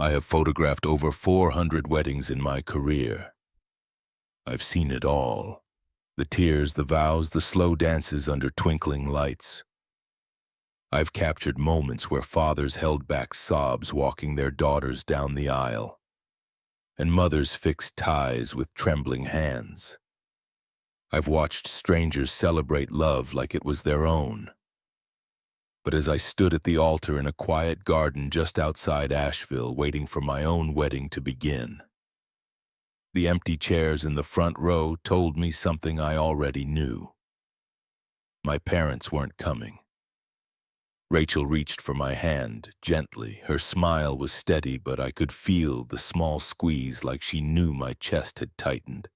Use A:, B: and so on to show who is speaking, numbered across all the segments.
A: I have photographed over 400 weddings in my career. I've seen it all. The tears, the vows, the slow dances under twinkling lights. I've captured moments where fathers held back sobs walking their daughters down the aisle, and mothers fixed ties with trembling hands. I've watched strangers celebrate love like it was their own. But as I stood at the altar in a quiet garden just outside Asheville waiting for my own wedding to begin, the empty chairs in the front row told me something I already knew. My parents weren't coming. Rachel reached for my hand, gently. Her smile was steady, but I could feel the small squeeze like she knew my chest had tightened.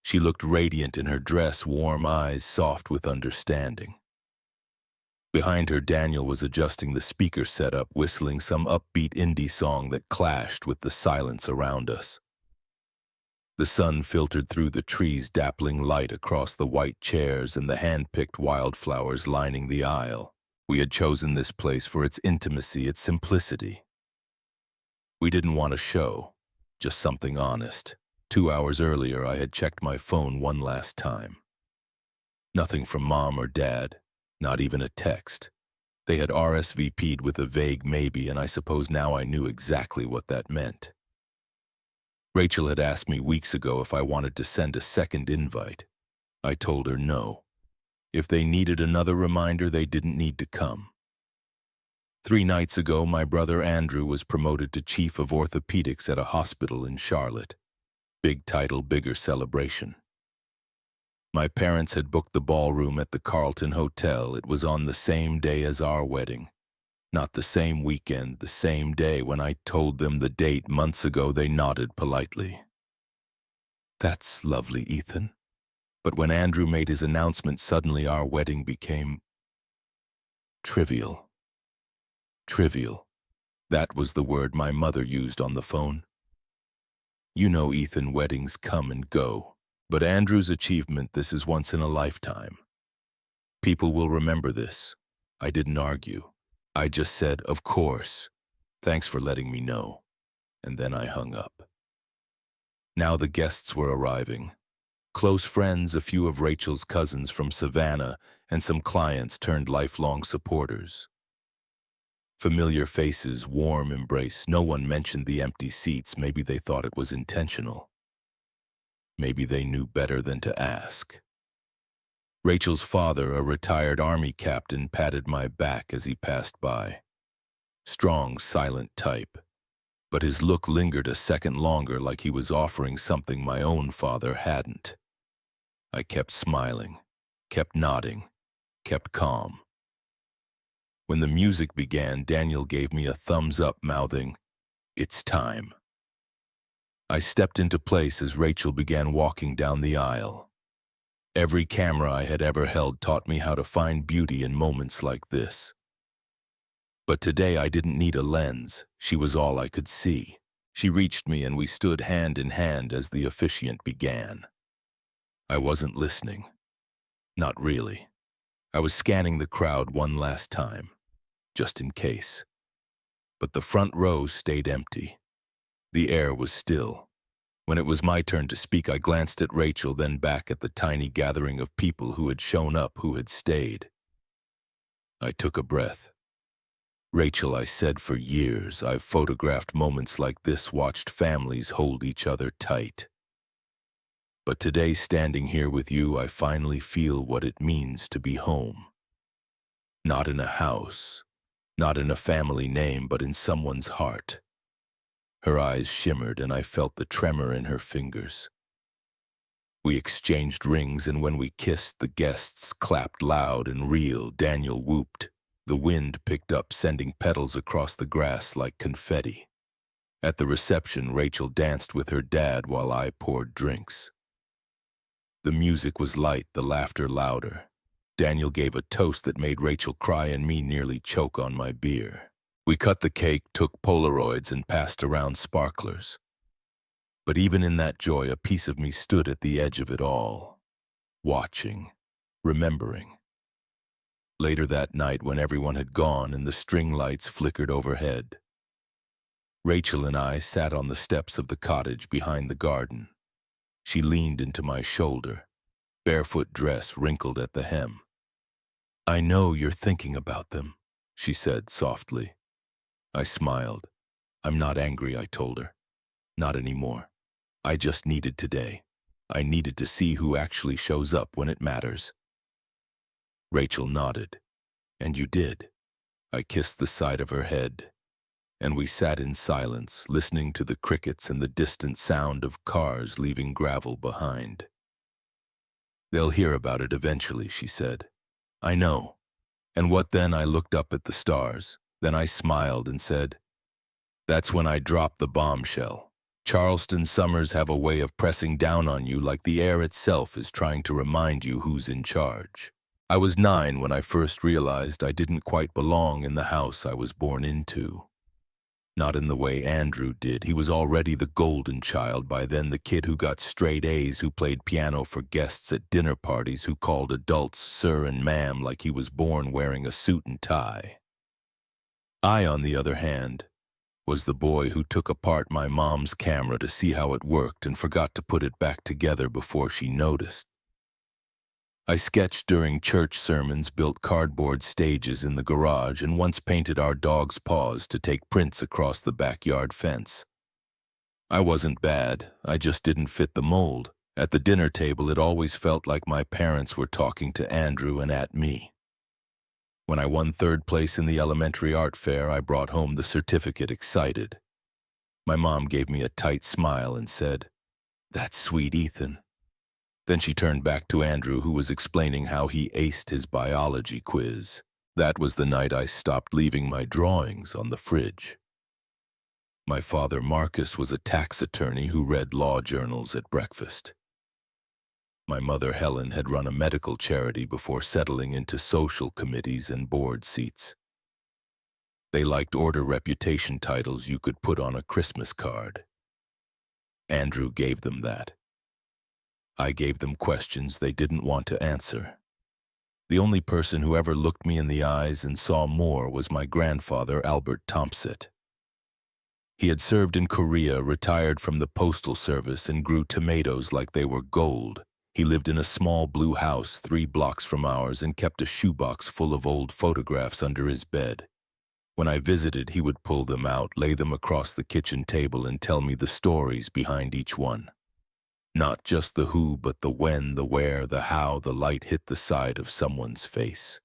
A: She looked radiant in her dress, warm eyes soft with understanding. Behind her, Daniel was adjusting the speaker setup, whistling some upbeat indie song that clashed with the silence around us. The sun filtered through the trees, dappling light across the white chairs and the hand-picked wildflowers lining the aisle. We had chosen this place for its intimacy, its simplicity. We didn't want a show, just something honest. 2 hours earlier, I had checked my phone one last time. Nothing from Mom or Dad, not even a text. They had RSVP'd with a vague maybe, and I suppose now I knew exactly what that meant. Rachel had asked me weeks ago if I wanted to send a second invite. I told her no. If they needed another reminder, they didn't need to come. 3 nights ago, my brother Andrew was promoted to chief of orthopedics at a hospital in Charlotte. Big title, bigger celebration. My parents had booked the ballroom at the Carlton Hotel. It was on the same day as our wedding. Not the same weekend, the same day. When I told them the date months ago, they nodded politely. That's lovely, Ethan. But when Andrew made his announcement, suddenly our wedding became trivial. Trivial. That was the word my mother used on the phone. You know, Ethan, weddings come and go. But Andrew's achievement, this is once in a lifetime. People will remember this. I didn't argue. I just said, of course. Thanks for letting me know. And then I hung up. Now the guests were arriving. Close friends, a few of Rachel's cousins from Savannah, and some clients turned lifelong supporters. Familiar faces, warm embrace. No one mentioned the empty seats. Maybe they thought it was intentional. Maybe they knew better than to ask. Rachel's father, a retired Army captain, patted my back as he passed by. Strong, silent type. But his look lingered a second longer, like he was offering something my own father hadn't. I kept smiling, kept nodding, kept calm. When the music began, Daniel gave me a thumbs up, mouthing, "It's time." I stepped into place as Rachel began walking down the aisle. Every camera I had ever held taught me how to find beauty in moments like this. But today I didn't need a lens. She was all I could see. She reached me and we stood hand in hand as the officiant began. I wasn't listening. Not really. I was scanning the crowd one last time, just in case. But the front row stayed empty. The air was still. When it was my turn to speak, I glanced at Rachel, then back at the tiny gathering of people who had shown up, who had stayed. I took a breath. Rachel, I said, for years, I've photographed moments like this, watched families hold each other tight. But today, standing here with you, I finally feel what it means to be home. Not in a house, not in a family name, but in someone's heart. Her eyes shimmered and I felt the tremor in her fingers. We exchanged rings, and when we kissed, the guests clapped loud and real. Daniel whooped. The wind picked up, sending petals across the grass like confetti. At the reception, Rachel danced with her dad while I poured drinks. The music was light, the laughter louder. Daniel gave a toast that made Rachel cry and me nearly choke on my beer. We cut the cake, took Polaroids, and passed around sparklers. But even in that joy, a piece of me stood at the edge of it all, watching, remembering. Later that night, when everyone had gone and the string lights flickered overhead, Rachel and I sat on the steps of the cottage behind the garden. She leaned into my shoulder, barefoot dress wrinkled at the hem. "I know you're thinking about them," she said softly. I smiled. "I'm not angry," I told her. "Not anymore. I just needed today. I needed to see who actually shows up when it matters." Rachel nodded. "And you did." I kissed the side of her head, and we sat in silence, listening to the crickets and the distant sound of cars leaving gravel behind. "They'll hear about it eventually," she said. "I know." "And what then?" I looked up at the stars. Then I smiled and said, "That's when I dropped the bombshell. Charleston summers have a way of pressing down on you like the air itself is trying to remind you who's in charge." I was 9 when I first realized I didn't quite belong in the house I was born into. Not in the way Andrew did. He was already the golden child by then, the kid who got straight A's, who played piano for guests at dinner parties, who called adults sir and ma'am like he was born wearing a suit and tie. I, on the other hand, was the boy who took apart my mom's camera to see how it worked and forgot to put it back together before she noticed. I sketched during church sermons, built cardboard stages in the garage, and once painted our dog's paws to take prints across the backyard fence. I wasn't bad, I just didn't fit the mold. At the dinner table, it always felt like my parents were talking to Andrew and at me. When I won 3rd place in the elementary art fair, I brought home the certificate excited. My mom gave me a tight smile and said, "That's sweet, Ethan." Then she turned back to Andrew, who was explaining how he aced his biology quiz. That was the night I stopped leaving my drawings on the fridge. My father, Marcus, was a tax attorney who read law journals at breakfast. My mother, Helen, had run a medical charity before settling into social committees and board seats. They liked order reputation titles you could put on a Christmas card. Andrew gave them that. I gave them questions they didn't want to answer. The only person who ever looked me in the eyes and saw more was my grandfather, Albert Thompson. He had served in Korea, retired from the postal service, and grew tomatoes like they were gold. He lived in a small blue house 3 blocks from ours and kept a shoebox full of old photographs under his bed. When I visited, he would pull them out, lay them across the kitchen table, and tell me the stories behind each one. Not just the who, but the when, the where, the how the light hit the side of someone's face.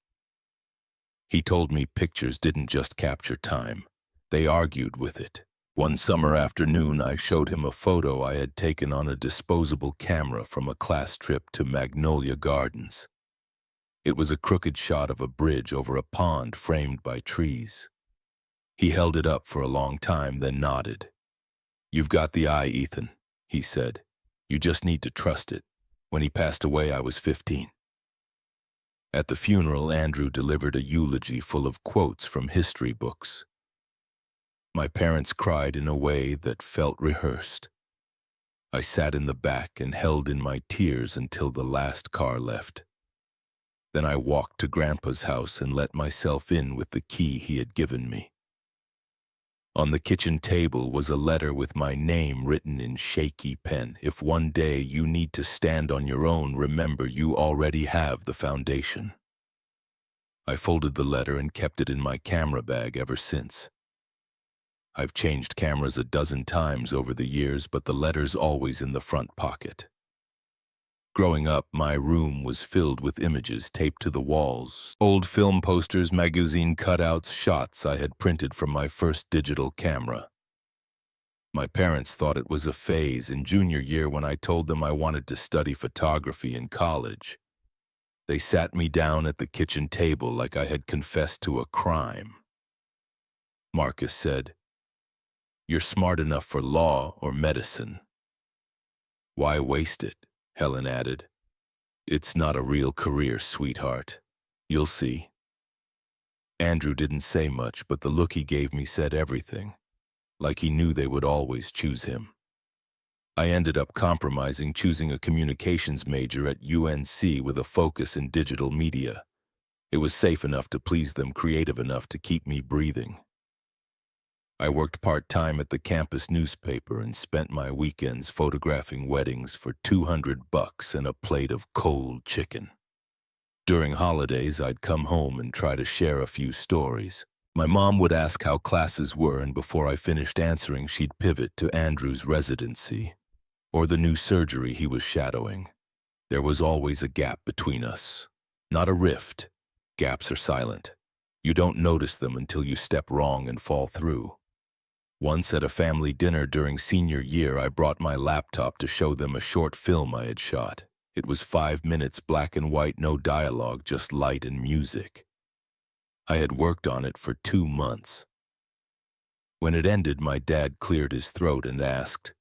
A: He told me pictures didn't just capture time. They argued with it. One summer afternoon, I showed him a photo I had taken on a disposable camera from a class trip to Magnolia Gardens. It was a crooked shot of a bridge over a pond framed by trees. He held it up for a long time, then nodded. "You've got the eye, Ethan," he said. "You just need to trust it." When he passed away, I was 15. At the funeral, Andrew delivered a eulogy full of quotes from history books. My parents cried in a way that felt rehearsed. I sat in the back and held in my tears until the last car left. Then I walked to Grandpa's house and let myself in with the key he had given me. On the kitchen table was a letter with my name written in shaky pen. "If one day you need to stand on your own, remember you already have the foundation." I folded the letter and kept it in my camera bag ever since. I've changed cameras a dozen times over the years, but the letter's always in the front pocket. Growing up, my room was filled with images taped to the walls. Old film posters, magazine cutouts, shots I had printed from my first digital camera. My parents thought it was a phase. In junior year, when I told them I wanted to study photography in college, they sat me down at the kitchen table like I had confessed to a crime. Marcus said, "You're smart enough for law or medicine." "Why waste it?" Helen added. "It's not a real career, sweetheart. You'll see." Andrew didn't say much, but the look he gave me said everything, like he knew they would always choose him. I ended up compromising, choosing a communications major at UNC with a focus in digital media. It was safe enough to please them, creative enough to keep me breathing. I worked part-time at the campus newspaper and spent my weekends photographing weddings for $200 and a plate of cold chicken. During holidays, I'd come home and try to share a few stories. My mom would ask how classes were, and before I finished answering, she'd pivot to Andrew's residency or the new surgery he was shadowing. There was always a gap between us. Not a rift. Gaps are silent. You don't notice them until you step wrong and fall through. Once at a family dinner during senior year, I brought my laptop to show them a short film I had shot. It was 5 minutes, black and white, no dialogue, just light and music. I had worked on it for 2 months. When it ended, my dad cleared his throat and asked,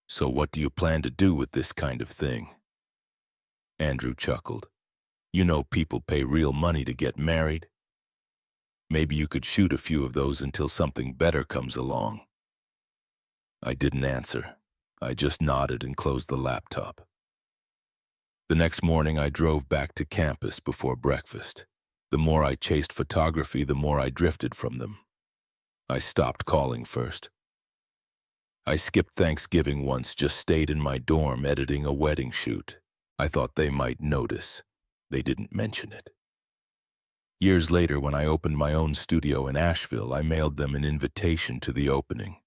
A: "So what do you plan to do with this kind of thing?" Andrew chuckled. "You know people pay real money to get married. Maybe you could shoot a few of those until something better comes along." I didn't answer. I just nodded and closed the laptop. The next morning, I drove back to campus before breakfast. The more I chased photography, the more I drifted from them. I stopped calling first. I skipped Thanksgiving once, just stayed in my dorm editing a wedding shoot. I thought they might notice. They didn't mention it. Years later, when I opened my own studio in Asheville, I mailed them an invitation to the opening.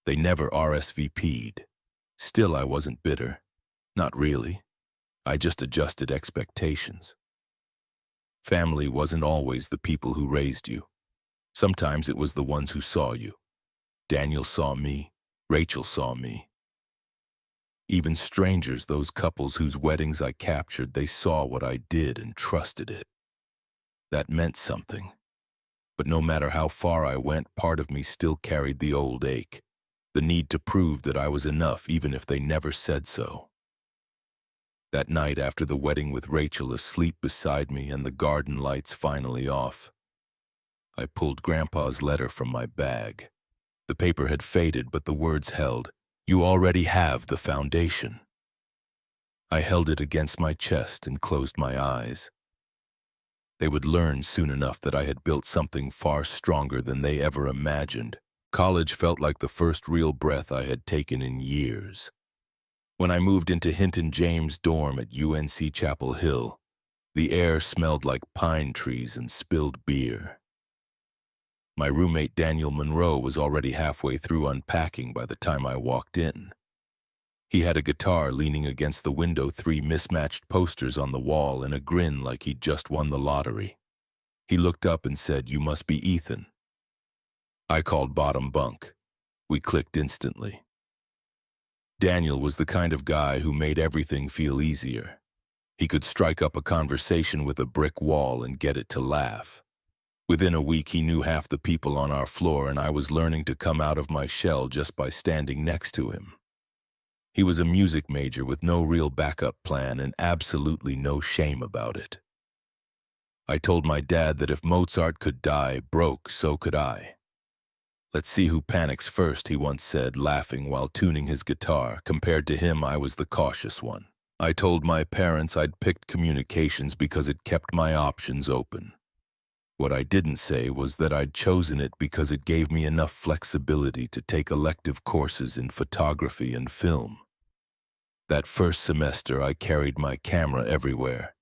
A: They never RSVP'd. Still, I wasn't bitter. Not really. I just adjusted expectations. Family wasn't always the people who raised you. Sometimes it was the ones who saw you. Daniel saw me. Rachel saw me. Even strangers, those couples whose weddings I captured, they saw what I did and trusted it. That meant something. But no matter how far I went, part of me still carried the old ache, the need to prove that I was enough even if they never said so. That night after the wedding, with Rachel asleep beside me and the garden lights finally off, I pulled Grandpa's letter from my bag. The paper had faded, but the words held, "You already have the foundation." I held it against my chest and closed my eyes. They would learn soon enough that I had built something far stronger than they ever imagined. College felt like the first real breath I had taken in years. When I moved into Hinton James' dorm at UNC Chapel Hill, the air smelled like pine trees and spilled beer. My roommate Daniel Monroe was already halfway through unpacking by the time I walked in. He had a guitar leaning against the window, 3 mismatched posters on the wall, and a grin like he'd just won the lottery. He looked up and said, "You must be Ethan." I called bottom bunk. We clicked instantly. Daniel was the kind of guy who made everything feel easier. He could strike up a conversation with a brick wall and get it to laugh. Within a week, he knew half the people on our floor, and I was learning to come out of my shell just by standing next to him. He was a music major with no real backup plan and absolutely no shame about it. I told my dad that if Mozart could die broke, so could I. "Let's see who panics first," he once said, laughing while tuning his guitar. Compared to him, I was the cautious one. I told my parents I'd picked communications because it kept my options open. What I didn't say was that I'd chosen it because it gave me enough flexibility to take elective courses in photography and film. That first semester, I carried my camera everywhere.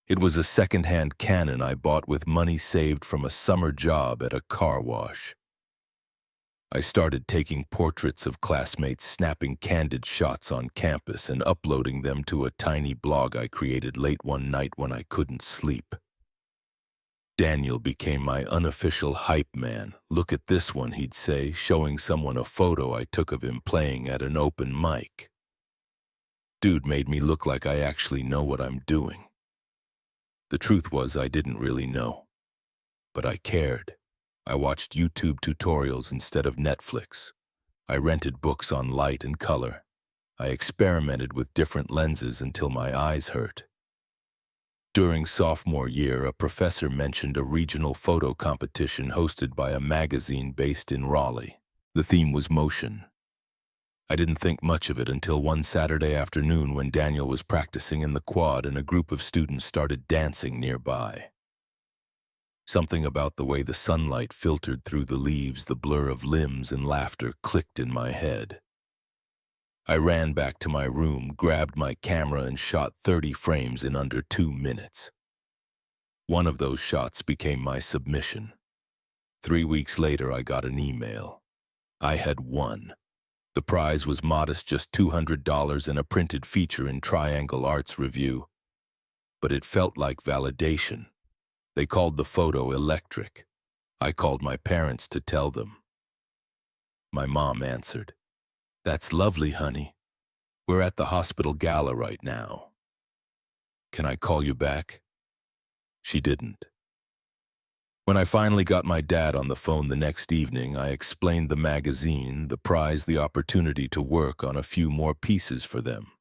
A: It was a second-hand Canon I bought with money saved from a summer job at a car wash. I started taking portraits of classmates, snapping candid shots on campus and uploading them to a tiny blog I created late one night when I couldn't sleep. Daniel became my unofficial hype man. "Look at this one," he'd say, showing someone a photo I took of him playing at an open mic. Dude made me look like I actually know what I'm doing. The truth was, I didn't really know. But I cared. I watched YouTube tutorials instead of Netflix. I rented books on light and color. I experimented with different lenses until my eyes hurt. During sophomore year, a professor mentioned a regional photo competition hosted by a magazine based in Raleigh. The theme was motion. I didn't think much of it until one Saturday afternoon when Daniel was practicing in the quad and a group of students started dancing nearby. Something about the way the sunlight filtered through the leaves, the blur of limbs and laughter clicked in my head. I ran back to my room, grabbed my camera, and shot 30 frames in under 2 minutes. One of those shots became my submission. 3 weeks later, I got an email. I had won. The prize was modest, just $200 and a printed feature in Triangle Arts Review. But it felt like validation. They called the photo electric. I called my parents to tell them. My mom answered, "That's lovely, honey. We're at the hospital gala right now. Can I call you back?" She didn't. When I finally got my dad on the phone the next evening, I explained the magazine, the prize, the opportunity to work on a few more pieces for them.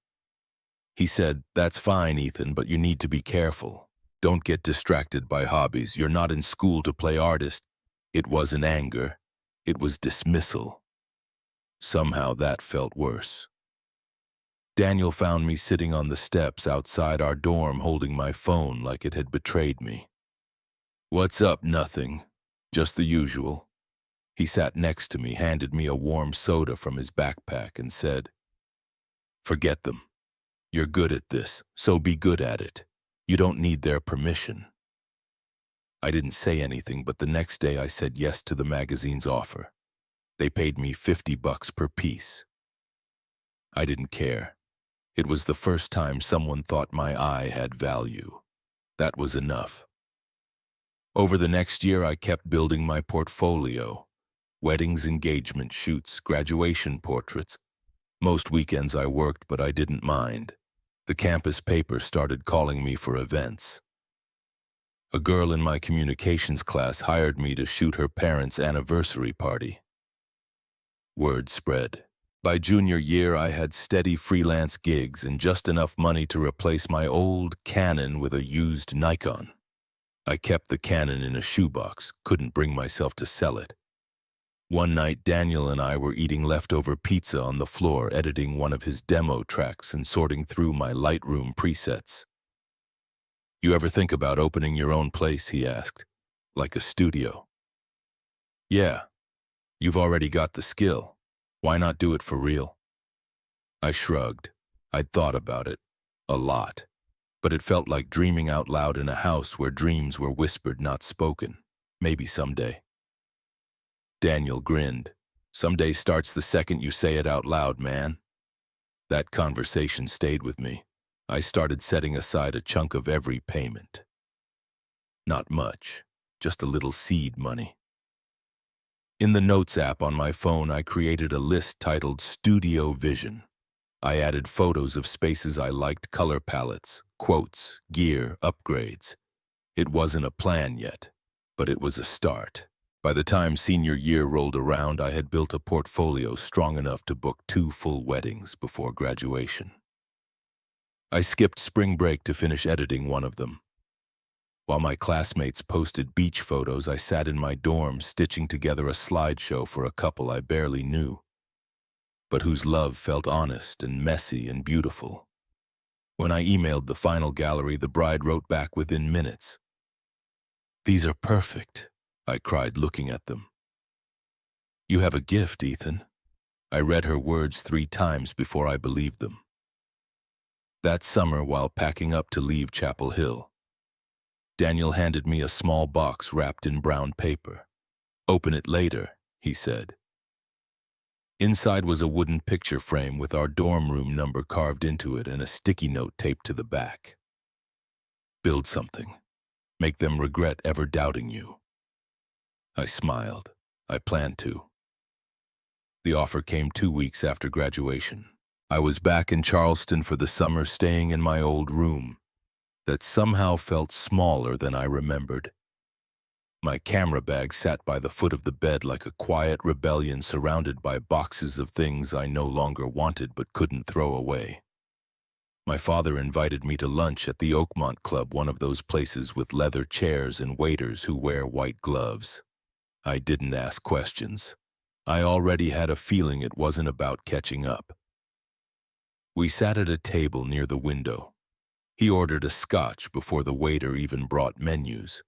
A: He said, "That's fine, Ethan, but you need to be careful. Don't get distracted by hobbies. You're not in school to play artist." It wasn't anger. It was dismissal. Somehow that felt worse. Daniel found me sitting on the steps outside our dorm holding my phone like it had betrayed me. "What's up?" "Nothing. Just the usual." He sat next to me, handed me a warm soda from his backpack, and said, "Forget them. You're good at this, so be good at it. You don't need their permission." I didn't say anything, but the next day I said yes to the magazine's offer. They paid me $50 per piece. I didn't care. It was the first time someone thought my eye had value. That was enough. Over the next year, I kept building my portfolio. Weddings, engagement shoots, graduation portraits. Most weekends I worked, but I didn't mind. The campus paper started calling me for events. A girl in my communications class hired me to shoot her parents' anniversary party. Word spread. By junior year, I had steady freelance gigs and just enough money to replace my old Canon with a used Nikon. I kept the Canon in a shoebox, couldn't bring myself to sell it. One night, Daniel and I were eating leftover pizza on the floor, editing one of his demo tracks and sorting through my Lightroom presets. "You ever think about opening your own place?" he asked. "Like a studio?" "Yeah. You've already got the skill. Why not do it for real?" I shrugged. I'd thought about it. A lot. But it felt like dreaming out loud in a house where dreams were whispered, not spoken. Maybe someday. Daniel grinned. "Someday starts the second you say it out loud, man." That conversation stayed with me. I started setting aside a chunk of every payment. Not much, just a little seed money. In the Notes app on my phone, I created a list titled Studio Vision. I added photos of spaces I liked, color palettes, quotes, gear, upgrades. It wasn't a plan yet, but it was a start. By the time senior year rolled around, I had built a portfolio strong enough to book 2 full weddings before graduation. I skipped spring break to finish editing one of them. While my classmates posted beach photos, I sat in my dorm stitching together a slideshow for a couple I barely knew, but whose love felt honest and messy and beautiful. When I emailed the final gallery, the bride wrote back within minutes. "These are perfect," I cried, looking at them. "You have a gift, Ethan." I read her words 3 times before I believed them. That summer, while packing up to leave Chapel Hill, Daniel handed me a small box wrapped in brown paper. "Open it later," he said. Inside was a wooden picture frame with our dorm room number carved into it and a sticky note taped to the back. "Build something. Make them regret ever doubting you." I smiled. I planned to. The offer came 2 weeks after graduation. I was back in Charleston for the summer, staying in my old room that somehow felt smaller than I remembered. My camera bag sat by the foot of the bed like a quiet rebellion, surrounded by boxes of things I no longer wanted but couldn't throw away. My father invited me to lunch at the Oakmont Club, one of those places with leather chairs and waiters who wear white gloves. I didn't ask questions. I already had a feeling it wasn't about catching up. We sat at a table near the window. He ordered a scotch before the waiter even brought menus.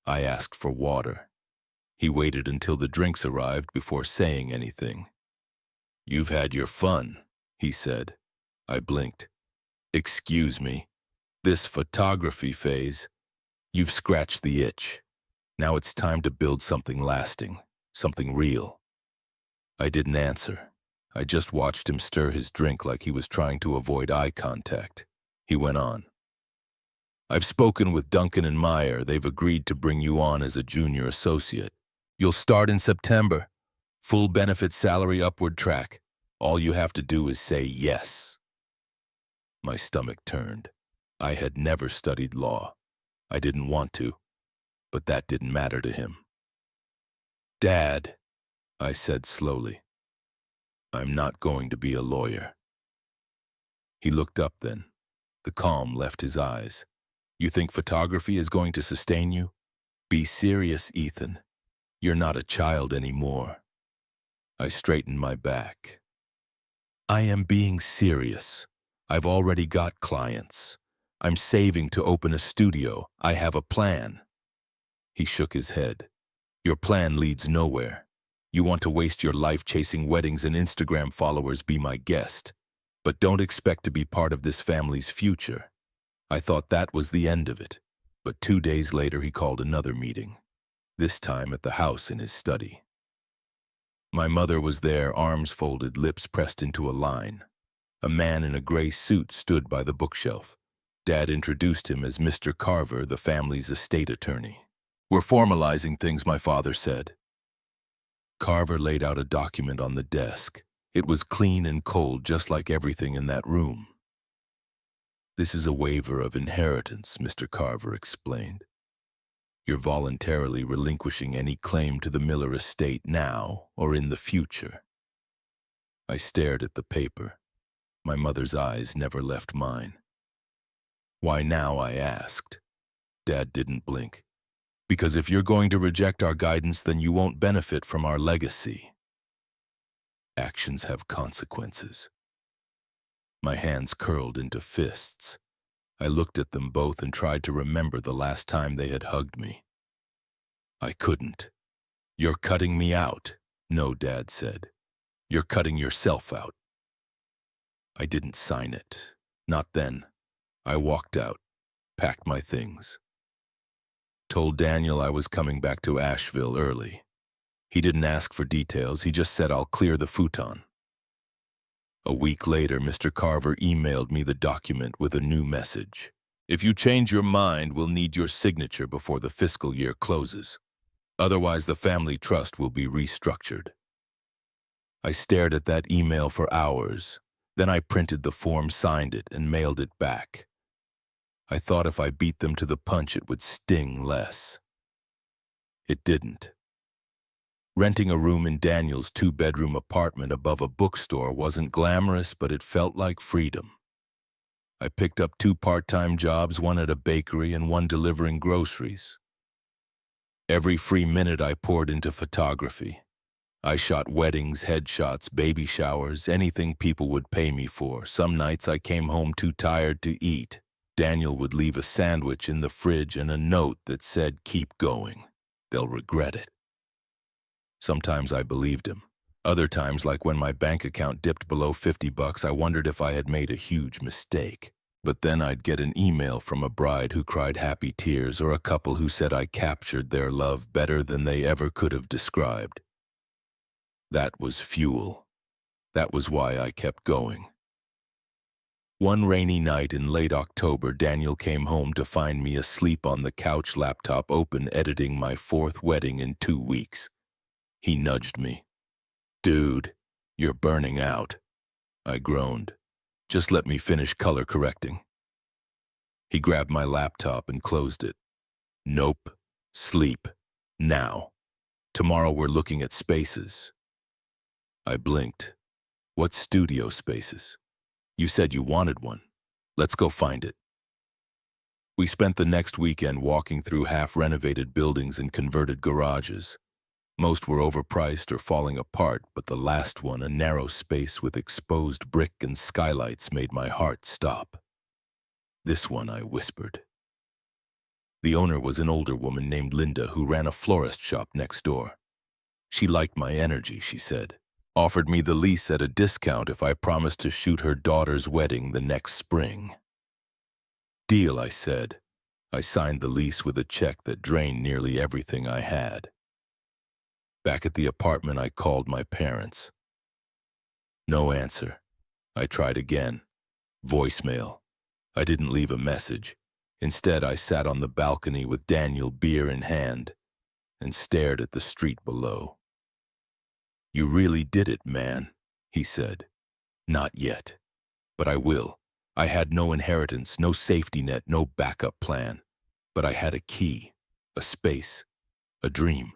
A: I asked for water. He waited until the drinks arrived before saying anything. "You've had your fun," he said. I blinked. "Excuse me. This photography phase, you've scratched the itch. Now it's time to build something lasting, something real." I didn't answer. I just watched him stir his drink like he was trying to avoid eye contact. He went on. "I've spoken with Duncan and Meyer. They've agreed to bring you on as a junior associate. You'll start in September. Full benefit salary upward track. All you have to do is say yes." My stomach turned. I had never studied law. I didn't want to, but that didn't matter to him. "Dad," I said slowly, "I'm not going to be a lawyer." He looked up then. The calm left his eyes. "You think photography is going to sustain you? Be serious, Ethan. You're not a child anymore." I straightened my back. "I am being serious. I've already got clients. I'm saving to open a studio. I have a plan." He shook his head. "Your plan leads nowhere. You want to waste your life chasing weddings and Instagram followers, be my guest. But don't expect to be part of this family's future." I thought that was the end of it. But 2 days later he called another meeting, this time at the house in his study. My mother was there, arms folded, lips pressed into a line. A man in a gray suit stood by the bookshelf. Dad introduced him as Mr. Carver, the family's estate attorney. "We're formalizing things," my father said. Carver laid out a document on the desk. It was clean and cold, just like everything in that room. "This is a waiver of inheritance," Mr. Carver explained. "You're voluntarily relinquishing any claim to the Miller estate now or in the future." I stared at the paper. My mother's eyes never left mine. "Why now?" I asked. Dad didn't blink. "Because if you're going to reject our guidance, then you won't benefit from our legacy. Actions have consequences." My hands curled into fists. I looked at them both and tried to remember the last time they had hugged me. I couldn't. "You're cutting me out." "No," Dad said. "You're cutting yourself out." I didn't sign it. Not then. I walked out, packed my things. Told Daniel I was coming back to Asheville early. He didn't ask for details, he just said I'll clear the futon. A week later, Mr. Carver emailed me the document with a new message. "If you change your mind, we'll need your signature before the fiscal year closes. Otherwise, the family trust will be restructured." I stared at that email for hours. Then I printed the form, signed it, and mailed it back. I thought if I beat them to the punch, it would sting less. It didn't. Renting a room in Daniel's 2-bedroom apartment above a bookstore wasn't glamorous, but it felt like freedom. I picked up 2 part-time jobs, one at a bakery and one delivering groceries. Every free minute I poured into photography. I shot weddings, headshots, baby showers, anything people would pay me for. Some nights I came home too tired to eat. Daniel would leave a sandwich in the fridge and a note that said, "Keep going. They'll regret it." Sometimes I believed him. Other times, like when my bank account dipped below $50, I wondered if I had made a huge mistake. But then I'd get an email from a bride who cried happy tears or a couple who said I captured their love better than they ever could have described. That was fuel. That was why I kept going. One rainy night in late October, Daniel came home to find me asleep on the couch, laptop open, editing my 4th wedding in 2 weeks. He nudged me. "Dude, you're burning out." I groaned. "Just let me finish color correcting." He grabbed my laptop and closed it. "Nope. Sleep. Now. Tomorrow we're looking at spaces." I blinked. "What studio spaces? You said you wanted one. Let's go find it." We spent the next weekend walking through half-renovated buildings and converted garages. Most were overpriced or falling apart, but the last one, a narrow space with exposed brick and skylights, made my heart stop. "This one," I whispered. The owner was an older woman named Linda who ran a florist shop next door. She liked my energy, she said. Offered me the lease at a discount if I promised to shoot her daughter's wedding the next spring. Deal, I said. I signed the lease with a check that drained nearly everything I had. Back at the apartment, I called my parents. No answer. I tried again. Voicemail. I didn't leave a message. Instead, I sat on the balcony with Daniel, beer in hand, and stared at the street below. You really did it, man, he said. Not yet. But I will. I had no inheritance, no safety net, no backup plan. But I had a key, a space, a dream,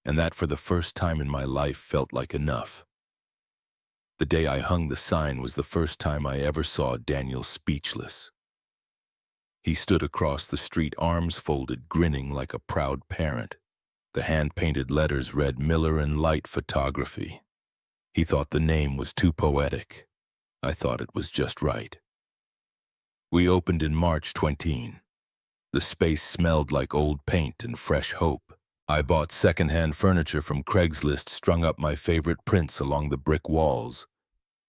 A: and that for the first time in my life felt like enough. The day I hung the sign was the first time I ever saw Daniel speechless. He stood across the street, arms folded, grinning like a proud parent. The hand-painted letters read Miller and Light Photography. He thought the name was too poetic. I thought it was just right. We opened in March 20. The space smelled like old paint and fresh hope. I bought second-hand furniture from Craigslist, strung up my favorite prints along the brick walls,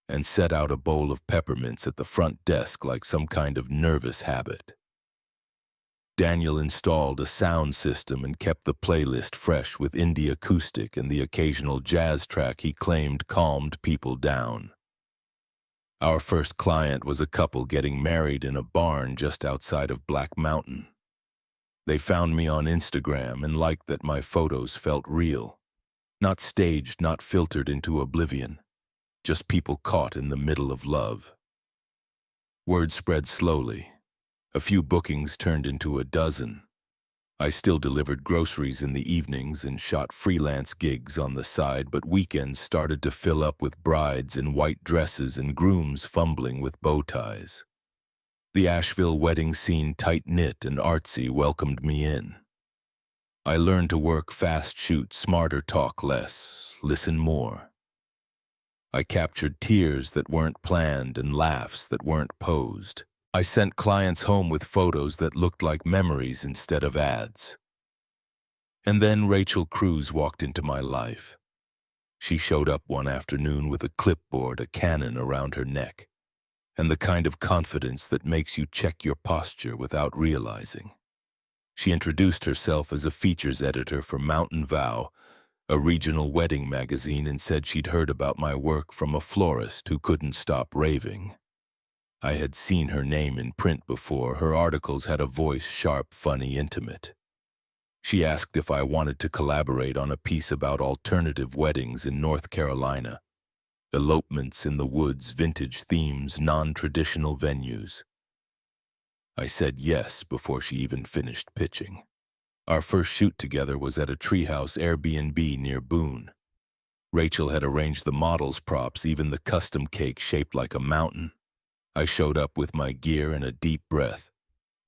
A: and set out a bowl of peppermints at the front desk like some kind of nervous habit. Daniel installed a sound system and kept the playlist fresh with indie acoustic and the occasional jazz track he claimed calmed people down. Our first client was a couple getting married in a barn just outside of Black Mountain. They found me on Instagram and liked that my photos felt real. Not staged, not filtered into oblivion. Just people caught in the middle of love. Word spread slowly. A few bookings turned into a dozen. I still delivered groceries in the evenings and shot freelance gigs on the side, but weekends started to fill up with brides in white dresses and grooms fumbling with bow ties. The Asheville wedding scene, tight-knit and artsy, welcomed me in. I learned to work fast, shoot smarter, talk less, listen more. I captured tears that weren't planned and laughs that weren't posed. I sent clients home with photos that looked like memories instead of ads. And then Rachel Cruz walked into my life. She showed up one afternoon with a clipboard, a Canon around her neck, and the kind of confidence that makes you check your posture without realizing. She introduced herself as a features editor for Mountain Vow, a regional wedding magazine, and said she'd heard about my work from a florist who couldn't stop raving. I had seen her name in print before. Her articles had a voice, sharp, funny, intimate. She asked if I wanted to collaborate on a piece about alternative weddings in North Carolina. Elopements in the woods, vintage themes, non-traditional venues. I said yes before she even finished pitching. Our first shoot together was at a treehouse Airbnb near Boone. Rachel had arranged the models' props, even the custom cake shaped like a mountain. I showed up with my gear and a deep breath.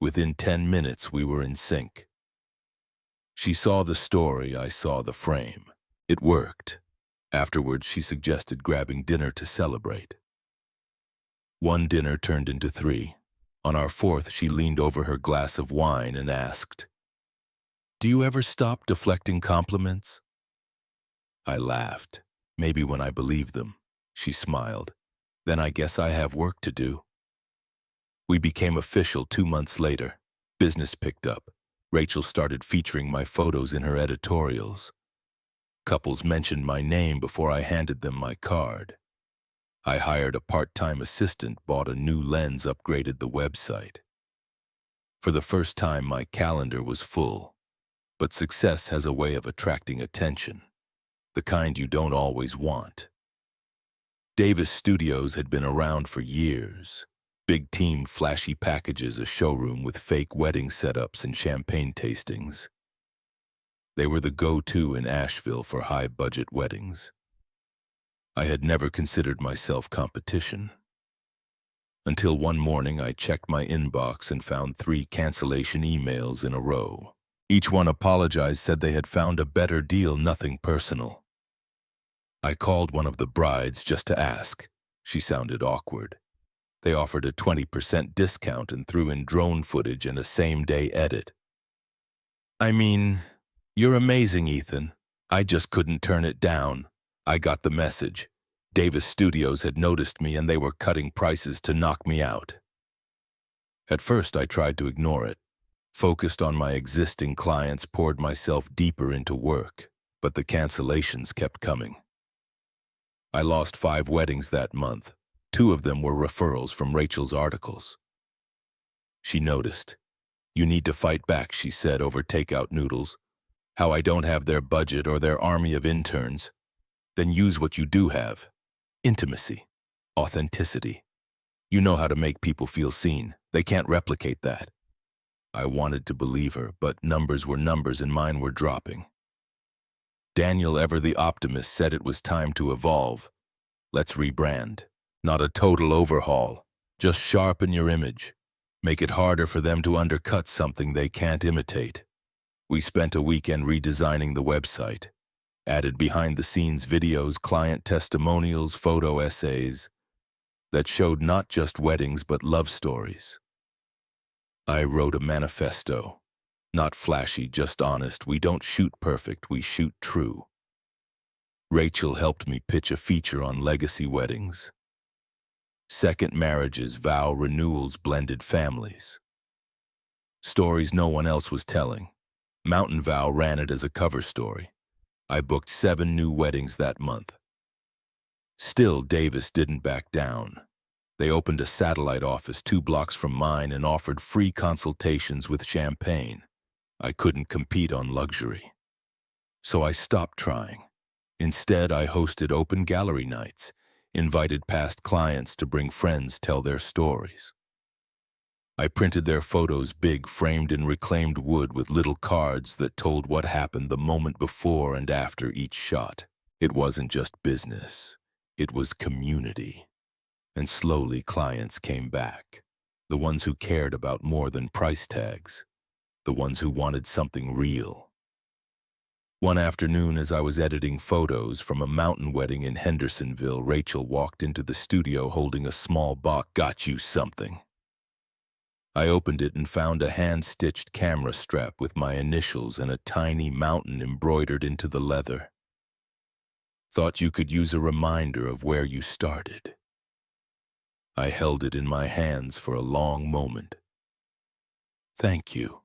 A: Within 10 minutes, we were in sync. She saw the story, I saw the frame. It worked. Afterwards, she suggested grabbing dinner to celebrate. One dinner turned into 3. On our 4th, she leaned over her glass of wine and asked, "Do you ever stop deflecting compliments?" I laughed. Maybe when I believed them. She smiled. Then I guess I have work to do. We became official 2 months later. Business picked up. Rachel started featuring my photos in her editorials. Couples mentioned my name before I handed them my card. I hired a part-time assistant, bought a new lens, upgraded the website. For the first time, my calendar was full. But success has a way of attracting attention, the kind you don't always want. Davis Studios had been around for years. Big team, flashy packages, a showroom with fake wedding setups and champagne tastings. They were the go-to in Asheville for high-budget weddings. I had never considered myself competition. Until one morning I checked my inbox and found 3 cancellation emails in a row. Each one apologized, said they had found a better deal, nothing personal. I called one of the brides just to ask. She sounded awkward. They offered a 20% discount and threw in drone footage and a same-day edit. I mean, you're amazing, Ethan. I just couldn't turn it down. I got the message. Davis Studios had noticed me and they were cutting prices to knock me out. At first, I tried to ignore it. Focused on my existing clients, poured myself deeper into work, but the cancellations kept coming. I lost 5 weddings that month. 2 of them were referrals from Rachel's articles. She noticed. "You need to fight back," she said, over takeout noodles. "How I don't have their budget or their army of interns. Then use what you do have. Intimacy. Authenticity. You know how to make people feel seen. They can't replicate that." I wanted to believe her, but numbers were numbers and mine were dropping. Daniel, ever the optimist, said it was time to evolve. "Let's rebrand. Not a total overhaul. Just sharpen your image. Make it harder for them to undercut something they can't imitate." We spent a weekend redesigning the website. Added behind-the-scenes videos, client testimonials, photo essays that showed not just weddings but love stories. I wrote a manifesto. Not flashy, just honest. We don't shoot perfect, we shoot true. Rachel helped me pitch a feature on legacy weddings. Second marriages, vow renewals, blended families. Stories no one else was telling. Mountain Vow ran it as a cover story. I booked 7 new weddings that month. Still, Davis didn't back down. They opened a satellite office 2 blocks from mine and offered free consultations with champagne. I couldn't compete on luxury. So I stopped trying. Instead, I hosted open gallery nights, invited past clients to bring friends, tell their stories. I printed their photos big, framed in reclaimed wood with little cards that told what happened the moment before and after each shot. It wasn't just business. It was community. And slowly clients came back. The ones who cared about more than price tags. The ones who wanted something real. One afternoon, as I was editing photos from a mountain wedding in Hendersonville, Rachel walked into the studio holding a small box. "Got you something." I opened it and found a hand-stitched camera strap with my initials and a tiny mountain embroidered into the leather. "Thought you could use a reminder of where you started." I held it in my hands for a long moment. "Thank you."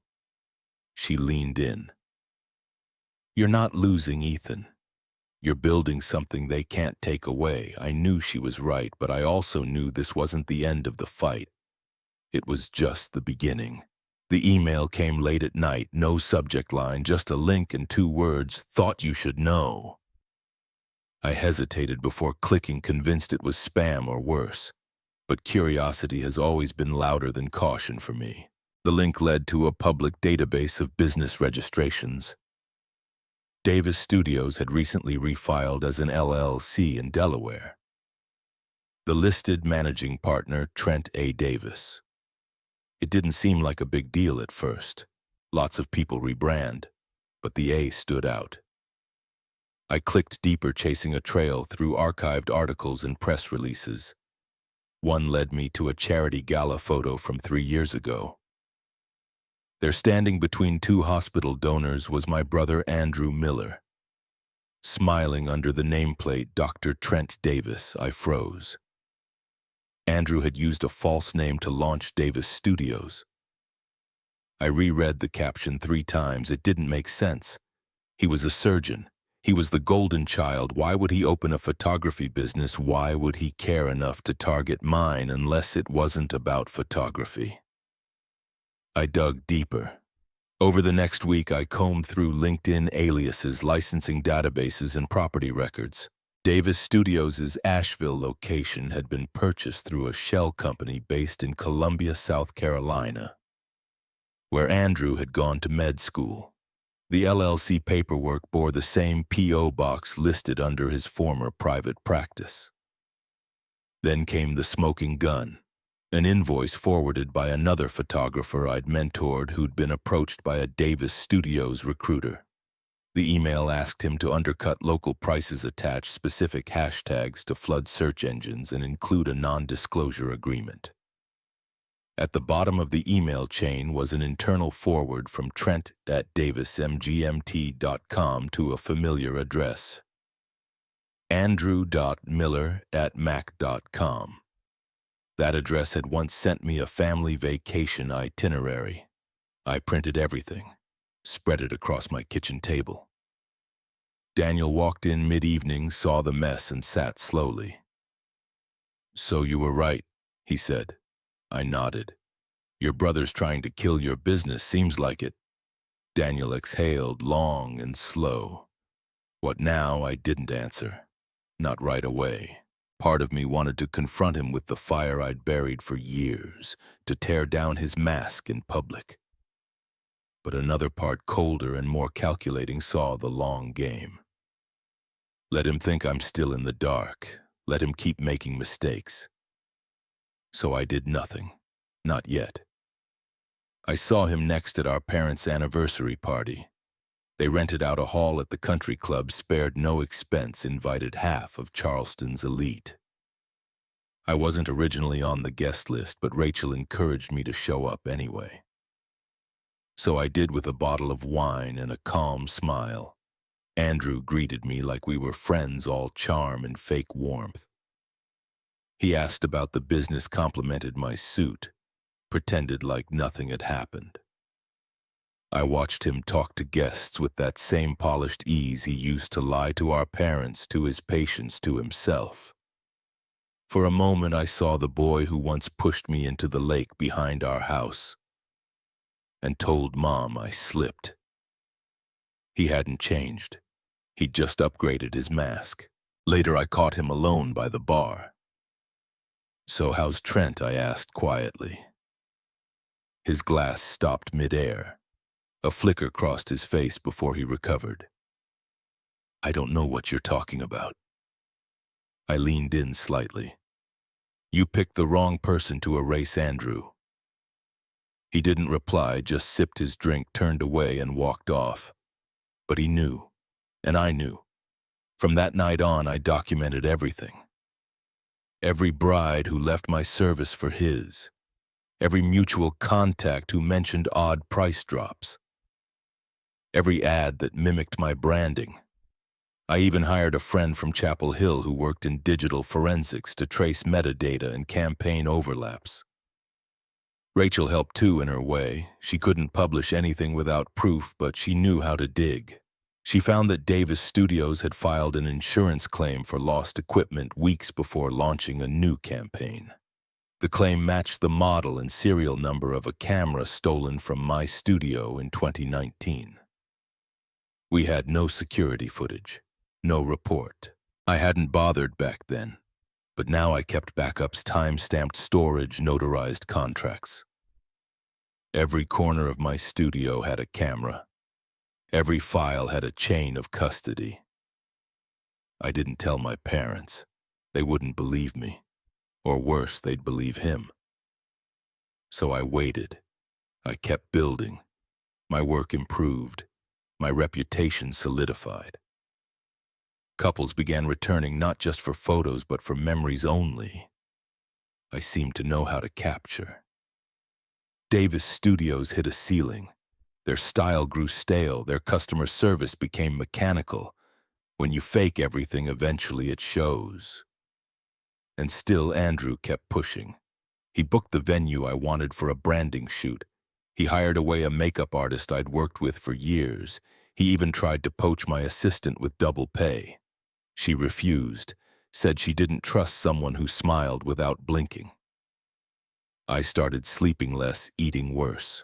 A: She leaned in. "You're not losing, Ethan. You're building something they can't take away." I knew she was right, but I also knew this wasn't the end of the fight. It was just the beginning. The email came late at night, no subject line, just a link and 2 words, "Thought you should know." I hesitated before clicking, convinced it was spam or worse. But curiosity has always been louder than caution for me. The link led to a public database of business registrations. Davis Studios had recently refiled as an LLC in Delaware. The listed managing partner, Trent A. Davis. It didn't seem like a big deal at first. Lots of people rebrand, but the A stood out. I clicked deeper, chasing a trail through archived articles and press releases. One led me to a charity gala photo from 3 years ago. There, standing between 2 hospital donors, was my brother Andrew Miller. Smiling under the nameplate, Dr. Trent Davis, I froze. Andrew had used a false name to launch Davis Studios. I reread the caption 3 times. It didn't make sense. He was a surgeon. He was the golden child. Why would he open a photography business? Why would he care enough to target mine unless it wasn't about photography? I dug deeper. Over the next week, I combed through LinkedIn aliases, licensing databases, and property records. Davis Studios' Asheville location had been purchased through a shell company based in Columbia, South Carolina, where Andrew had gone to med school. The LLC paperwork bore the same P.O. box listed under his former private practice. Then came the smoking gun, an invoice forwarded by another photographer I'd mentored who'd been approached by a Davis Studios recruiter. The email asked him to undercut local prices, attach specific hashtags to flood search engines, and include a non-disclosure agreement. At the bottom of the email chain was an internal forward from trent@davismgmt.com to a familiar address, andrew.miller@mac.com. That address had once sent me a family vacation itinerary. I printed everything, spread it across my kitchen table. Daniel walked in mid-evening, saw the mess, and sat slowly. "So you were right," he said. I nodded. "Your brother's trying to kill your business, seems like it." Daniel exhaled, long and slow. What now? I didn't answer. Not right away. Part of me wanted to confront him with the fire I'd buried for years, to tear down his mask in public. But another part, colder and more calculating, saw the long game. Let him think I'm still in the dark. Let him keep making mistakes. So I did nothing. Not yet. I saw him next at our parents' anniversary party. They rented out a hall at the country club, spared no expense, invited half of Charleston's elite. I wasn't originally on the guest list, but Rachel encouraged me to show up anyway. So I did, with a bottle of wine and a calm smile. Andrew greeted me like we were friends, all charm and fake warmth. He asked about the business, complimented my suit, pretended like nothing had happened. I watched him talk to guests with that same polished ease he used to lie to our parents, to his patients, to himself. For a moment I saw the boy who once pushed me into the lake behind our house and told Mom I slipped. He hadn't changed. He'd just upgraded his mask. Later I caught him alone by the bar. "So how's Trent?" I asked quietly. His glass stopped mid-air. A flicker crossed his face before he recovered. "I don't know what you're talking about." I leaned in slightly. "You picked the wrong person to erase Andrew." He didn't reply, just sipped his drink, turned away, and walked off. But he knew, and I knew. From that night on, I documented everything. Every bride who left my service for his. Every mutual contact who mentioned odd price drops. Every ad that mimicked my branding. I even hired a friend from Chapel Hill who worked in digital forensics to trace metadata and campaign overlaps. Rachel helped too in her way. She couldn't publish anything without proof, but she knew how to dig. She found that Davis Studios had filed an insurance claim for lost equipment weeks before launching a new campaign. The claim matched the model and serial number of a camera stolen from my studio in 2019. We had no security footage, no report. I hadn't bothered back then, but now I kept backups, time-stamped storage, notarized contracts. Every corner of my studio had a camera. Every file had a chain of custody. I didn't tell my parents. They wouldn't believe me. Or worse, they'd believe him. So I waited. I kept building. My work improved. My reputation solidified. Couples began returning, not just for photos, but for memories only. I seemed to know how to capture. Davis Studios hit a ceiling. Their style grew stale. Their customer service became mechanical. When you fake everything, eventually it shows. And still, Andrew kept pushing. He booked the venue I wanted for a branding shoot. He hired away a makeup artist I'd worked with for years. He even tried to poach my assistant with double pay. She refused, said she didn't trust someone who smiled without blinking. I started sleeping less, eating worse.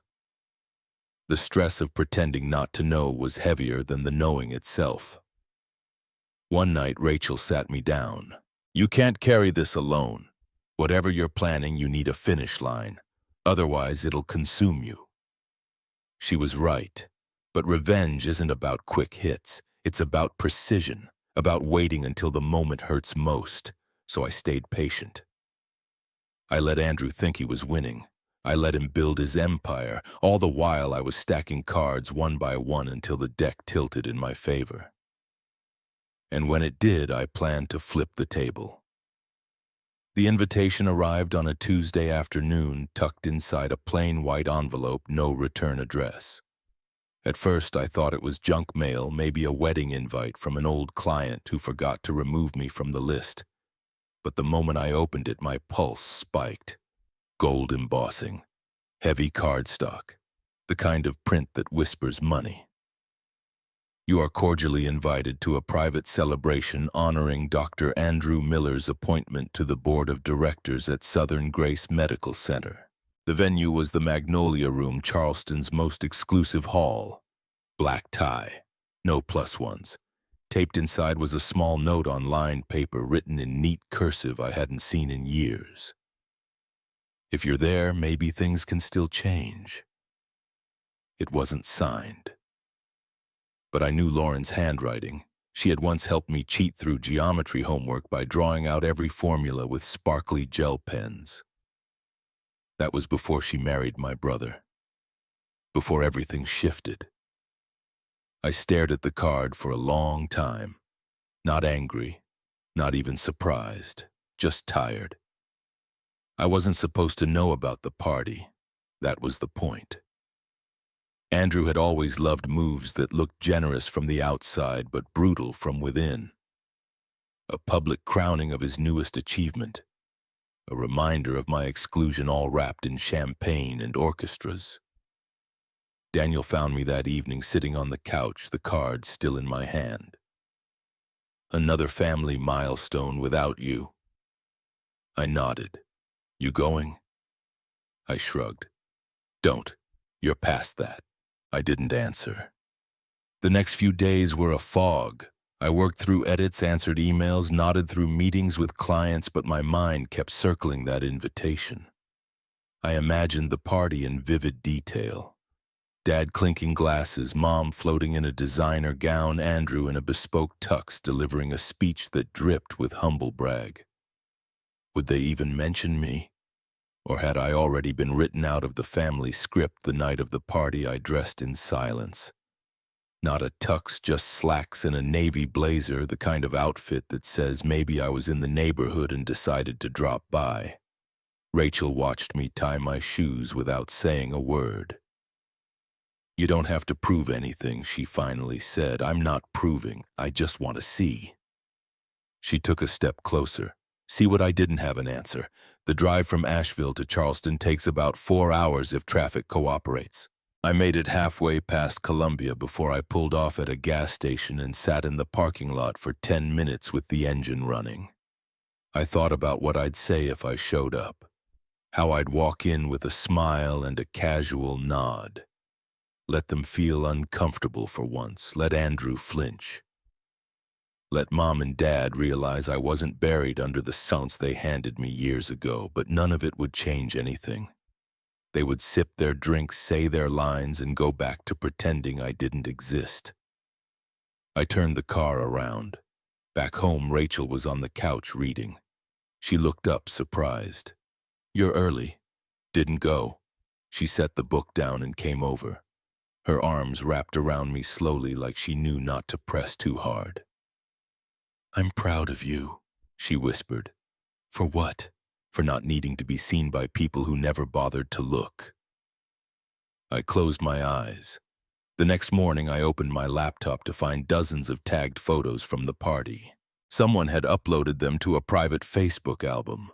A: The stress of pretending not to know was heavier than the knowing itself. One night, Rachel sat me down. "You can't carry this alone. Whatever you're planning, you need a finish line. Otherwise, it'll consume you." She was right. But revenge isn't about quick hits. It's about precision, about waiting until the moment hurts most. So I stayed patient. I let Andrew think he was winning. I let him build his empire. All the while, I was stacking cards one by one until the deck tilted in my favor. And when it did, I planned to flip the table. The invitation arrived on a Tuesday afternoon, tucked inside a plain white envelope, no return address. At first, I thought it was junk mail, maybe a wedding invite from an old client who forgot to remove me from the list. But the moment I opened it, my pulse spiked. Gold embossing, heavy cardstock, the kind of print that whispers money. You are cordially invited to a private celebration honoring Dr. Andrew Miller's appointment to the board of directors at Southern Grace Medical Center. The venue was the Magnolia Room, Charleston's most exclusive hall. Black tie, no plus ones. Taped inside was a small note on lined paper written in neat cursive I hadn't seen in years. If you're there, maybe things can still change. It wasn't signed. But I knew Lauren's handwriting. She had once helped me cheat through geometry homework by drawing out every formula with sparkly gel pens. That was before she married my brother. Before everything shifted. I stared at the card for a long time. Not angry, not even surprised, just tired. I wasn't supposed to know about the party. That was the point. Andrew had always loved moves that looked generous from the outside but brutal from within. A public crowning of his newest achievement. A reminder of my exclusion, all wrapped in champagne and orchestras. Daniel found me that evening sitting on the couch, the card still in my hand. Another family milestone without you. I nodded. You going? I shrugged. Don't. You're past that. I didn't answer. The next few days were a fog. I worked through edits, answered emails, nodded through meetings with clients, but my mind kept circling that invitation. I imagined the party in vivid detail. Dad clinking glasses, Mom floating in a designer gown, Andrew in a bespoke tux delivering a speech that dripped with humble brag. Would they even mention me? Or had I already been written out of the family script the night of the party? I dressed in silence. Not a tux, just slacks and a navy blazer, the kind of outfit that says maybe I was in the neighborhood and decided to drop by. Rachel watched me tie my shoes without saying a word. You don't have to prove anything, she finally said. I'm not proving, I just want to see. She took a step closer. See what I didn't have an answer. The drive from Asheville to Charleston takes about 4 hours if traffic cooperates. I made it halfway past Columbia before I pulled off at a gas station and sat in the parking lot for 10 minutes with the engine running. I thought about what I'd say if I showed up. How I'd walk in with a smile and a casual nod. Let them feel uncomfortable for once. Let Andrew flinch. Let Mom and Dad realize I wasn't buried under the sounds they handed me years ago, but none of it would change anything. They would sip their drinks, say their lines, and go back to pretending I didn't exist. I turned the car around. Back home, Rachel was on the couch reading. She looked up, surprised. You're early. Didn't go. She set the book down and came over. Her arms wrapped around me slowly like she knew not to press too hard. I'm proud of you, she whispered. For what? For not needing to be seen by people who never bothered to look. I closed my eyes. The next morning, I opened my laptop to find dozens of tagged photos from the party. Someone had uploaded them to a private Facebook album.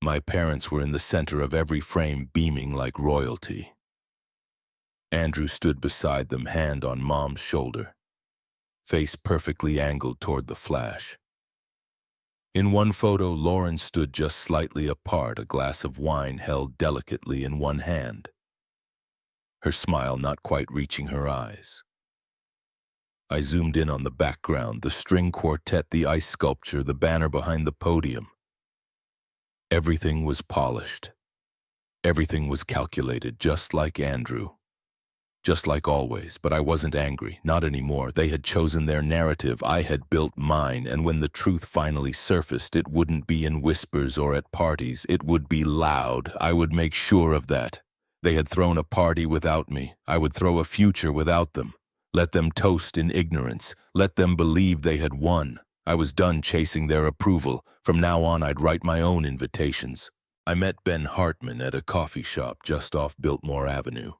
A: My parents were in the center of every frame, beaming like royalty. Andrew stood beside them, hand on Mom's shoulder, face perfectly angled toward the flash. In one photo, Lauren stood just slightly apart, a glass of wine held delicately in one hand, her smile not quite reaching her eyes. I zoomed in on the background, the string quartet, the ice sculpture, the banner behind the podium. Everything was polished. Everything was calculated, just like Andrew. Just like always, but I wasn't angry, not anymore. They had chosen their narrative, I had built mine, and when the truth finally surfaced, it wouldn't be in whispers or at parties. It would be loud. I would make sure of that. They had thrown a party without me. I would throw a future without them. Let them toast in ignorance. Let them believe they had won. I was done chasing their approval. From now on, I'd write my own invitations. I met Ben Hartman at a coffee shop just off Biltmore Avenue.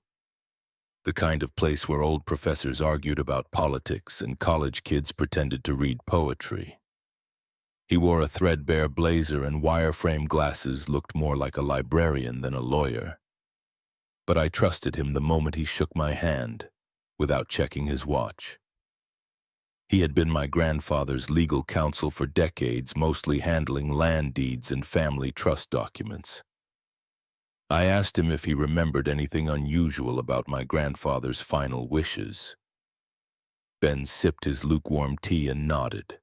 A: The kind of place where old professors argued about politics and college kids pretended to read poetry. He wore a threadbare blazer and wireframe glasses, looked more like a librarian than a lawyer. But I trusted him the moment he shook my hand, without checking his watch. He had been my grandfather's legal counsel for decades, mostly handling land deeds and family trust documents. I asked him if he remembered anything unusual about my grandfather's final wishes. Ben sipped his lukewarm tea and nodded.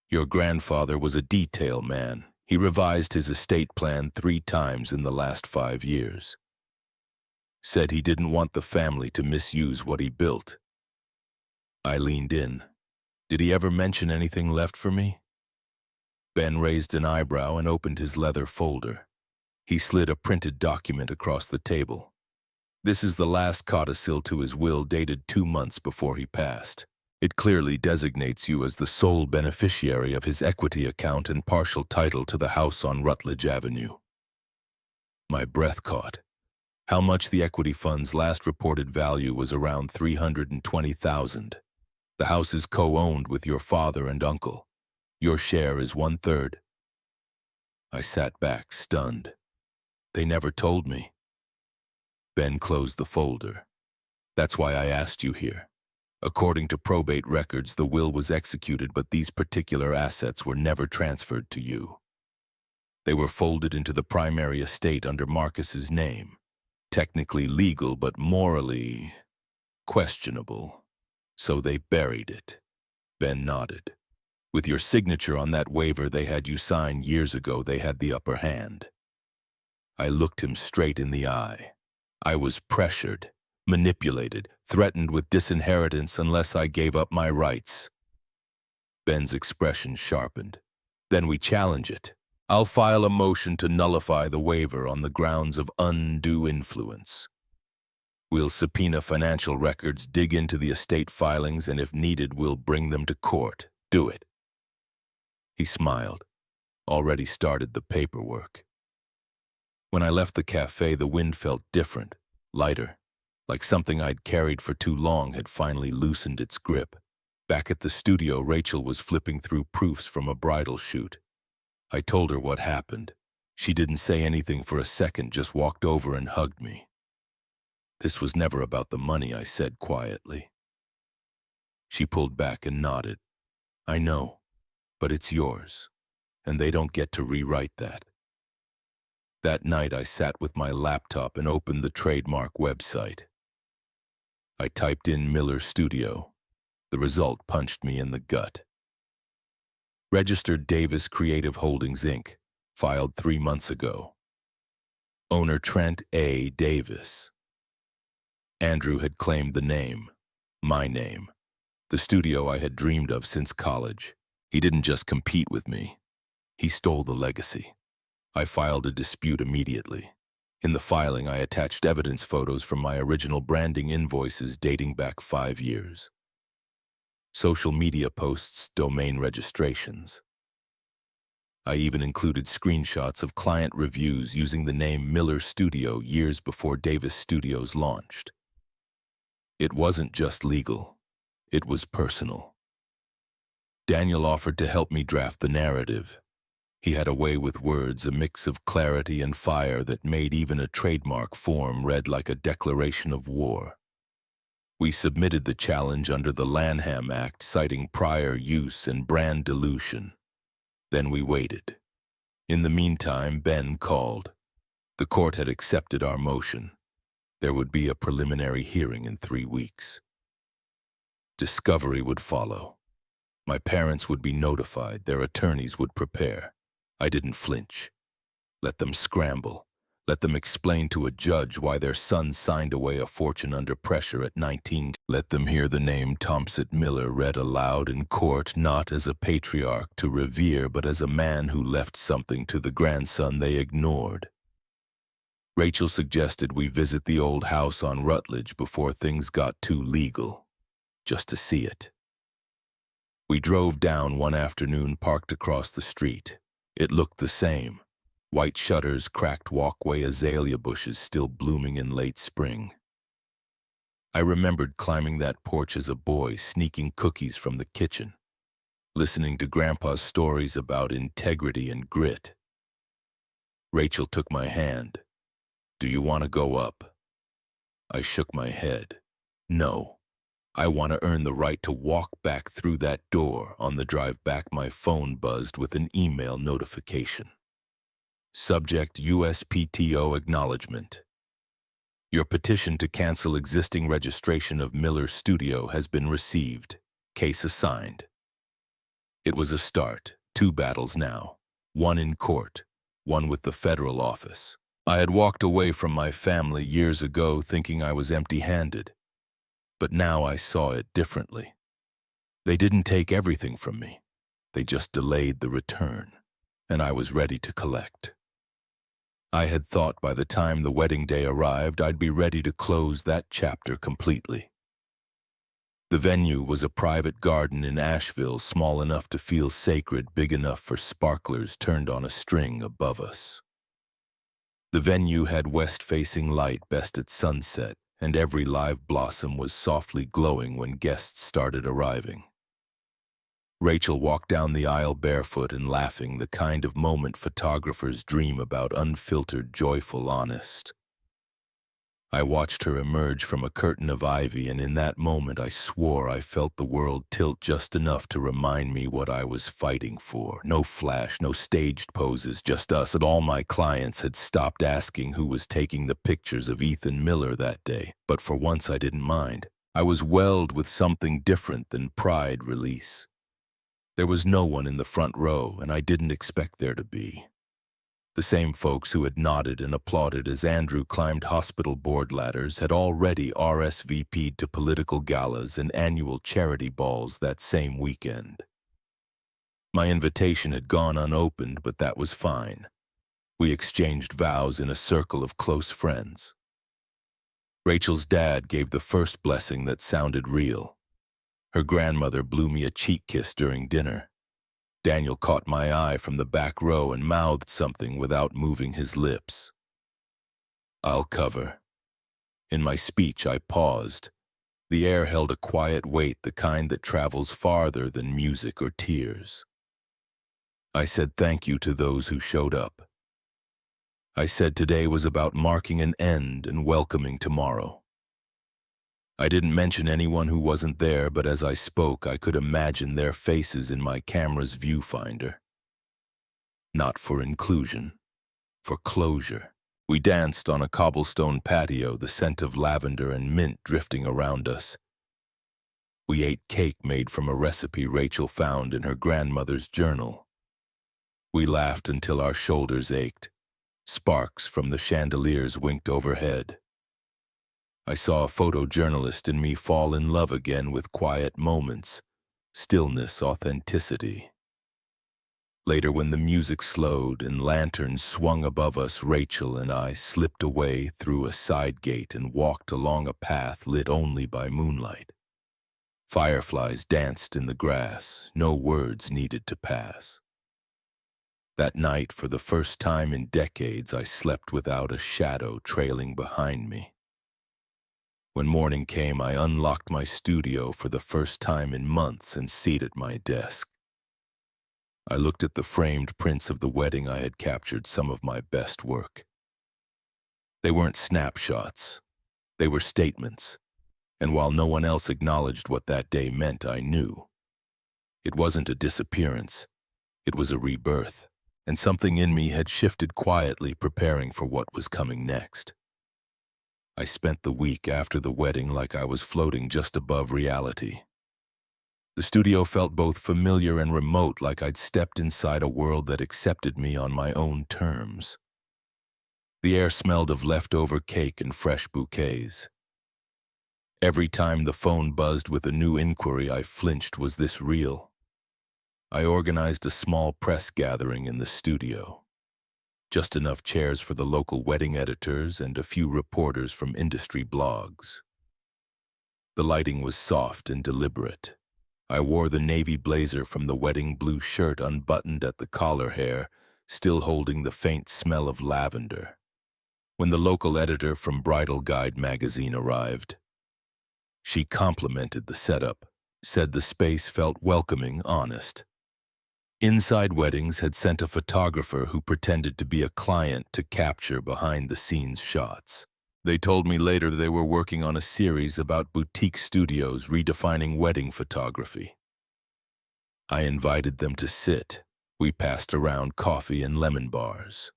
A: Your grandfather was a detail man. He revised his estate plan 3 times in the last 5 years. Said he didn't want the family to misuse what he built. I leaned in. Did he ever mention anything left for me? Ben raised an eyebrow and opened his leather folder. He slid a printed document across the table. This is the last codicil to his will, dated 2 months before he passed. It clearly designates you as the sole beneficiary of his equity account and partial title to the house on Rutledge Avenue. My breath caught. How much the equity fund's last reported value was around $320,000. The house is co-owned with your father and uncle. Your share is 1/3. I sat back, stunned. They never told me. Ben closed the folder. That's why I asked you here. According to probate records, the will was executed, but these particular assets were never transferred to you. They were folded into the primary estate under Marcus's name. Technically legal, but morally questionable. So they buried it. Ben nodded. With your signature on that waiver they had you sign years ago, they had the upper hand. I looked him straight in the eye. I was pressured, manipulated, threatened with disinheritance unless I gave up my rights. Ben's expression sharpened. Then we challenge it. I'll file a motion to nullify the waiver on the grounds of undue influence. We'll subpoena financial records, dig into the estate filings, and if needed, we'll bring them to court. Do it. He smiled. Already started the paperwork. When I left the cafe, the wind felt different, lighter, like something I'd carried for too long had finally loosened its grip. Back at the studio, Rachel was flipping through proofs from a bridal shoot. I told her what happened. She didn't say anything for a second, just walked over and hugged me. This was never about the money, I said quietly. She pulled back and nodded. I know, but it's yours, and they don't get to rewrite that. That night I sat with my laptop and opened the trademark website. I typed in Miller Studio. The result punched me in the gut. Registered Davis Creative Holdings, Inc., filed 3 months ago. Owner Trent A. Davis. Andrew had claimed the name, my name, the studio I had dreamed of since college. He didn't just compete with me. He stole the legacy. I filed a dispute immediately. In the filing, I attached evidence photos from my original branding invoices dating back 5 years. Social media posts, domain registrations. I even included screenshots of client reviews using the name Miller Studio years before Davis Studios launched. It wasn't just legal. It was personal. Daniel offered to help me draft the narrative. He had a way with words, a mix of clarity and fire that made even a trademark form read like a declaration of war. We submitted the challenge under the Lanham Act, citing prior use and brand dilution. Then we waited. In the meantime, Ben called. The court had accepted our motion. There would be a preliminary hearing in 3 weeks. Discovery would follow. My parents would be notified, their attorneys would prepare. I didn't flinch. Let them scramble. Let them explain to a judge why their son signed away a fortune under pressure at 19. Let them hear the name Thompson Miller read aloud in court, not as a patriarch to revere, but as a man who left something to the grandson they ignored. Rachel suggested we visit the old house on Rutledge before things got too legal, just to see it. We drove down one afternoon, parked across the street. It looked the same. White shutters, cracked walkway, azalea bushes still blooming in late spring. I remembered climbing that porch as a boy, sneaking cookies from the kitchen, listening to Grandpa's stories about integrity and grit. Rachel took my hand. "Do you want to go up?" I shook my head. "No. I want to earn the right to walk back through that door." On the drive back, my phone buzzed with an email notification. Subject: USPTO acknowledgement. Your petition to cancel existing registration of Miller Studio has been received. Case assigned. It was a start. 2 battles now. One in court, one with the federal office. I had walked away from my family years ago thinking I was empty-handed. But now I saw it differently. They didn't take everything from me. They just delayed the return, and I was ready to collect. I had thought by the time the wedding day arrived, I'd be ready to close that chapter completely. The venue was a private garden in Asheville, small enough to feel sacred, big enough for sparklers turned on a string above us. The venue had west-facing light, best at sunset, and every live blossom was softly glowing when guests started arriving. Rachel walked down the aisle barefoot and laughing, the kind of moment photographers dream about, unfiltered, joyful, honest. I watched her emerge from a curtain of ivy, and in that moment I swore I felt the world tilt just enough to remind me what I was fighting for. No flash, no staged poses, just us. And all my clients had stopped asking who was taking the pictures of Ethan Miller that day. But for once I didn't mind. I was welled with something different than pride release. There was no one in the front row, and I didn't expect there to be. The same folks who had nodded and applauded as Andrew climbed hospital board ladders had already RSVP'd to political galas and annual charity balls that same weekend. My invitation had gone unopened, but that was fine. We exchanged vows in a circle of close friends. Rachel's dad gave the first blessing that sounded real. Her grandmother blew me a cheek kiss during dinner. Daniel caught my eye from the back row and mouthed something without moving his lips. "I'll cover." In my speech, I paused. The air held a quiet weight, the kind that travels farther than music or tears. I said thank you to those who showed up. I said today was about marking an end and welcoming tomorrow. I didn't mention anyone who wasn't there, but as I spoke, I could imagine their faces in my camera's viewfinder. Not for inclusion, for closure. We danced on a cobblestone patio, the scent of lavender and mint drifting around us. We ate cake made from a recipe Rachel found in her grandmother's journal. We laughed until our shoulders ached. Sparks from the chandeliers winked overhead. I saw a photojournalist in me fall in love again with quiet moments, stillness, authenticity. Later, when the music slowed and lanterns swung above us, Rachel and I slipped away through a side gate and walked along a path lit only by moonlight. Fireflies danced in the grass, no words needed to pass. That night, for the first time in decades, I slept without a shadow trailing behind me. When morning came, I unlocked my studio for the first time in months and seated my desk. I looked at the framed prints of the wedding I had captured, some of my best work. They weren't snapshots. They were statements. And while no one else acknowledged what that day meant, I knew. It wasn't a disappearance. It was a rebirth. And something in me had shifted quietly, preparing for what was coming next. I spent the week after the wedding like I was floating just above reality. The studio felt both familiar and remote, like I'd stepped inside a world that accepted me on my own terms. The air smelled of leftover cake and fresh bouquets. Every time the phone buzzed with a new inquiry, I flinched. Was this real? I organized a small press gathering in the studio. Just enough chairs for the local wedding editors and a few reporters from industry blogs. The lighting was soft and deliberate. I wore the navy blazer from the wedding blue shirt unbuttoned at the collar hair, still holding the faint smell of lavender. When the local editor from Bridal Guide magazine arrived, she complimented the setup, said the space felt welcoming, honest. Inside Weddings had sent a photographer who pretended to be a client to capture behind-the-scenes shots. They told me later they were working on a series about boutique studios redefining wedding photography. I invited them to sit. We passed around coffee and lemon bars.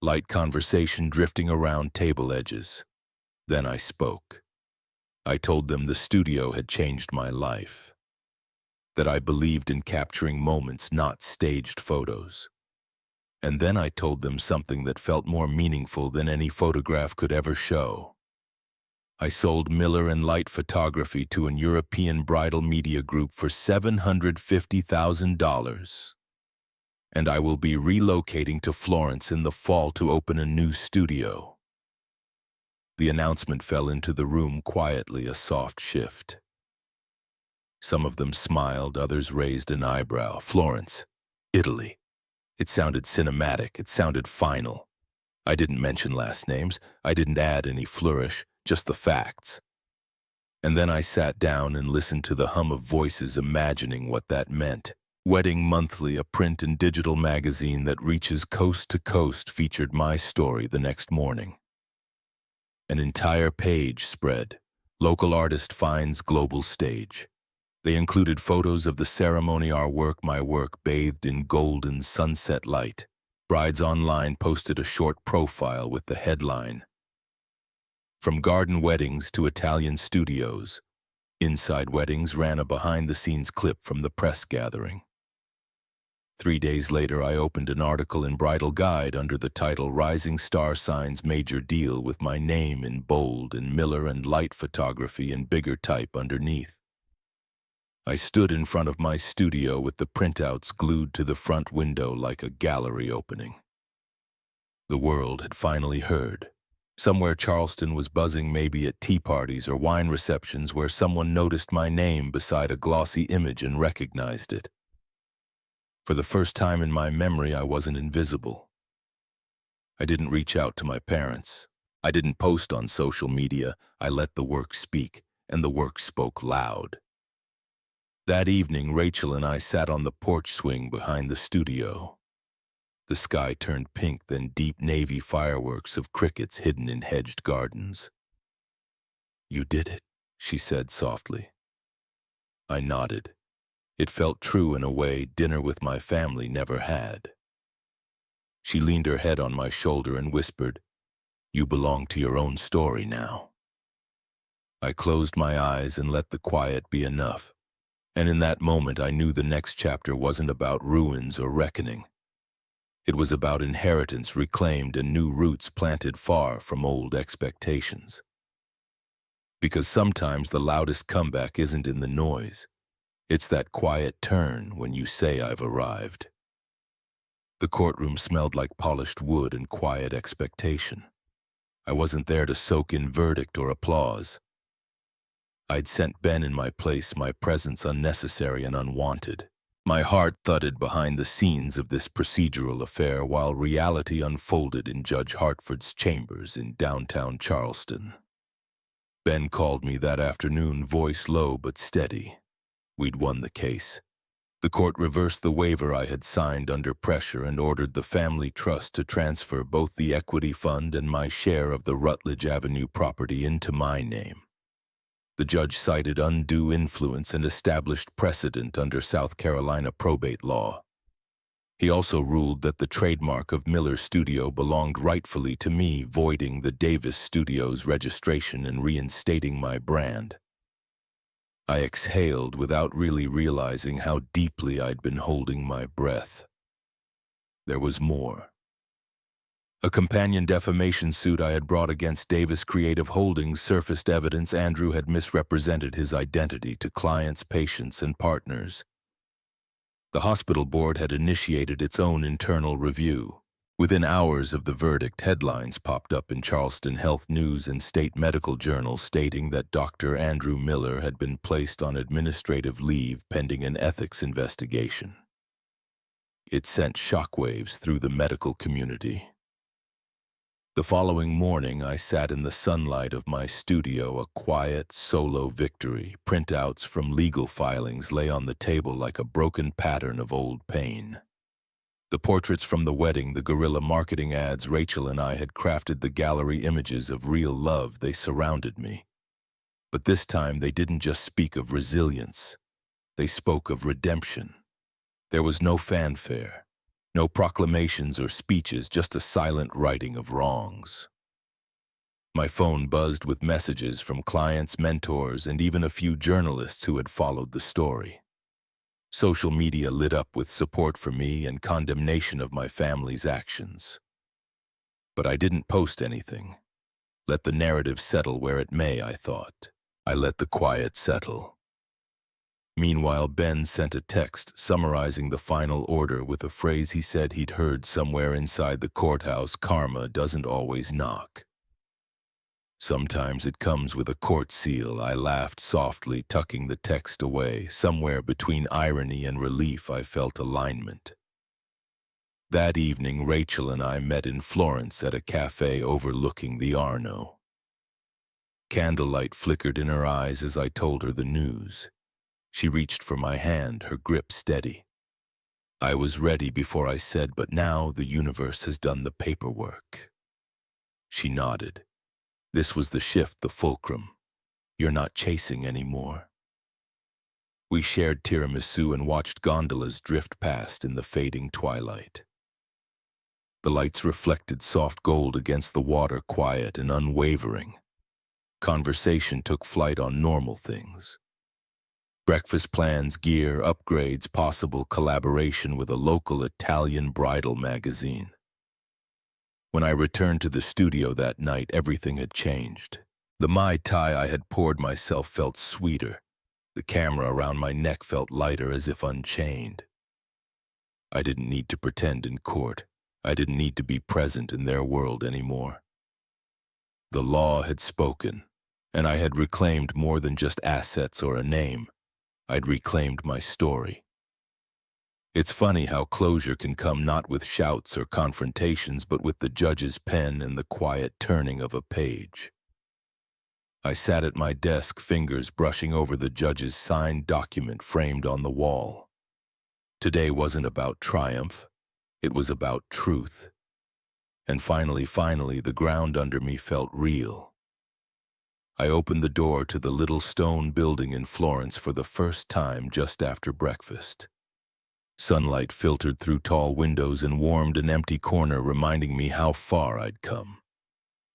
A: Light conversation drifting around table edges. Then I spoke. I told them the studio had changed my life. That I believed in capturing moments, not staged photos. And then I told them something that felt more meaningful than any photograph could ever show. I sold Miller and Light Photography to an European bridal media group for $750,000. And I will be relocating to Florence in the fall to open a new studio. The announcement fell into the room quietly, a soft shift. Some of them smiled, others raised an eyebrow. Florence, Italy. It sounded cinematic, it sounded final. I didn't mention last names, I didn't add any flourish, just the facts. And then I sat down and listened to the hum of voices imagining what that meant. Wedding Monthly, a print and digital magazine that reaches coast to coast, featured my story the next morning. An entire page spread. Local artist finds global stage. They included photos of the ceremony, our work, my work, bathed in golden sunset light. Brides Online posted a short profile with the headline, "From garden weddings to Italian studios." Inside Weddings ran a behind-the-scenes clip from the press gathering. 3 days later, I opened an article in Bridal Guide under the title "Rising Star Signs Major Deal" with my name in bold and Miller and Light Photography in bigger type underneath. I stood in front of my studio with the printouts glued to the front window like a gallery opening. The world had finally heard. Somewhere Charleston was buzzing, maybe at tea parties or wine receptions, where someone noticed my name beside a glossy image and recognized it. For the first time in my memory, I wasn't invisible. I didn't reach out to my parents. I didn't post on social media. I let the work speak, and the work spoke loud. That evening, Rachel and I sat on the porch swing behind the studio. The sky turned pink, then deep navy fireworks of crickets hidden in hedged gardens. "You did it," she said softly. I nodded. It felt true in a way dinner with my family never had. She leaned her head on my shoulder and whispered, "You belong to your own story now." I closed my eyes and let the quiet be enough. And in that moment, I knew the next chapter wasn't about ruins or reckoning. It was about inheritance reclaimed and new roots planted far from old expectations. Because sometimes the loudest comeback isn't in the noise. It's that quiet turn when you say, "I've arrived." The courtroom smelled like polished wood and quiet expectation. I wasn't there to soak in verdict or applause. I'd sent Ben in my place, my presence unnecessary and unwanted. My heart thudded behind the scenes of this procedural affair while reality unfolded in Judge Hartford's chambers in downtown Charleston. Ben called me that afternoon, voice low but steady. We'd won the case. The court reversed the waiver I had signed under pressure and ordered the family trust to transfer both the equity fund and my share of the Rutledge Avenue property into my name. The judge cited undue influence and established precedent under South Carolina probate law. He also ruled that the trademark of Miller Studio belonged rightfully to me, voiding the Davis Studios registration and reinstating my brand. I exhaled without really realizing how deeply I'd been holding my breath. There was more. A companion defamation suit I had brought against Davis Creative Holdings surfaced evidence Andrew had misrepresented his identity to clients, patients, and partners. The hospital board had initiated its own internal review. Within hours of the verdict, headlines popped up in Charleston Health News and state medical journals stating that Dr. Andrew Miller had been placed on administrative leave pending an ethics investigation. It sent shockwaves through the medical community. The following morning, I sat in the sunlight of my studio, a quiet, solo victory. Printouts from legal filings lay on the table like a broken pattern of old pain. The portraits from the wedding, the guerrilla marketing ads Rachel and I had crafted, the gallery images of real love, they surrounded me. But this time, they didn't just speak of resilience. They spoke of redemption. There was no fanfare. No proclamations or speeches, just a silent righting of wrongs. My phone buzzed with messages from clients, mentors, and even a few journalists who had followed the story. Social media lit up with support for me and condemnation of my family's actions. But I didn't post anything. Let the narrative settle where it may, I thought. I let the quiet settle. Meanwhile, Ben sent a text summarizing the final order with a phrase he said he'd heard somewhere inside the courthouse: karma doesn't always knock. Sometimes it comes with a court seal. I laughed softly, tucking the text away. Somewhere between irony and relief, I felt alignment. That evening, Rachel and I met in Florence at a cafe overlooking the Arno. Candlelight flickered in her eyes as I told her the news. She reached for my hand, her grip steady. I was ready before I said, "But now the universe has done the paperwork." She nodded. This was the shift, the fulcrum. You're not chasing anymore. We shared tiramisu and watched gondolas drift past in the fading twilight. The lights reflected soft gold against the water, quiet and unwavering. Conversation took flight on normal things. Breakfast plans, gear, upgrades, possible collaboration with a local Italian bridal magazine. When I returned to the studio that night, everything had changed. The Mai Tai I had poured myself felt sweeter. The camera around my neck felt lighter, as if unchained. I didn't need to pretend in court. I didn't need to be present in their world anymore. The law had spoken, and I had reclaimed more than just assets or a name. I'd reclaimed my story. It's funny how closure can come not with shouts or confrontations, but with the judge's pen and the quiet turning of a page. I sat at my desk, fingers brushing over the judge's signed document framed on the wall. Today wasn't about triumph. It was about truth. And finally, the ground under me felt real. I opened the door to the little stone building in Florence for the first time just after breakfast. Sunlight filtered through tall windows and warmed an empty corner, reminding me how far I'd come.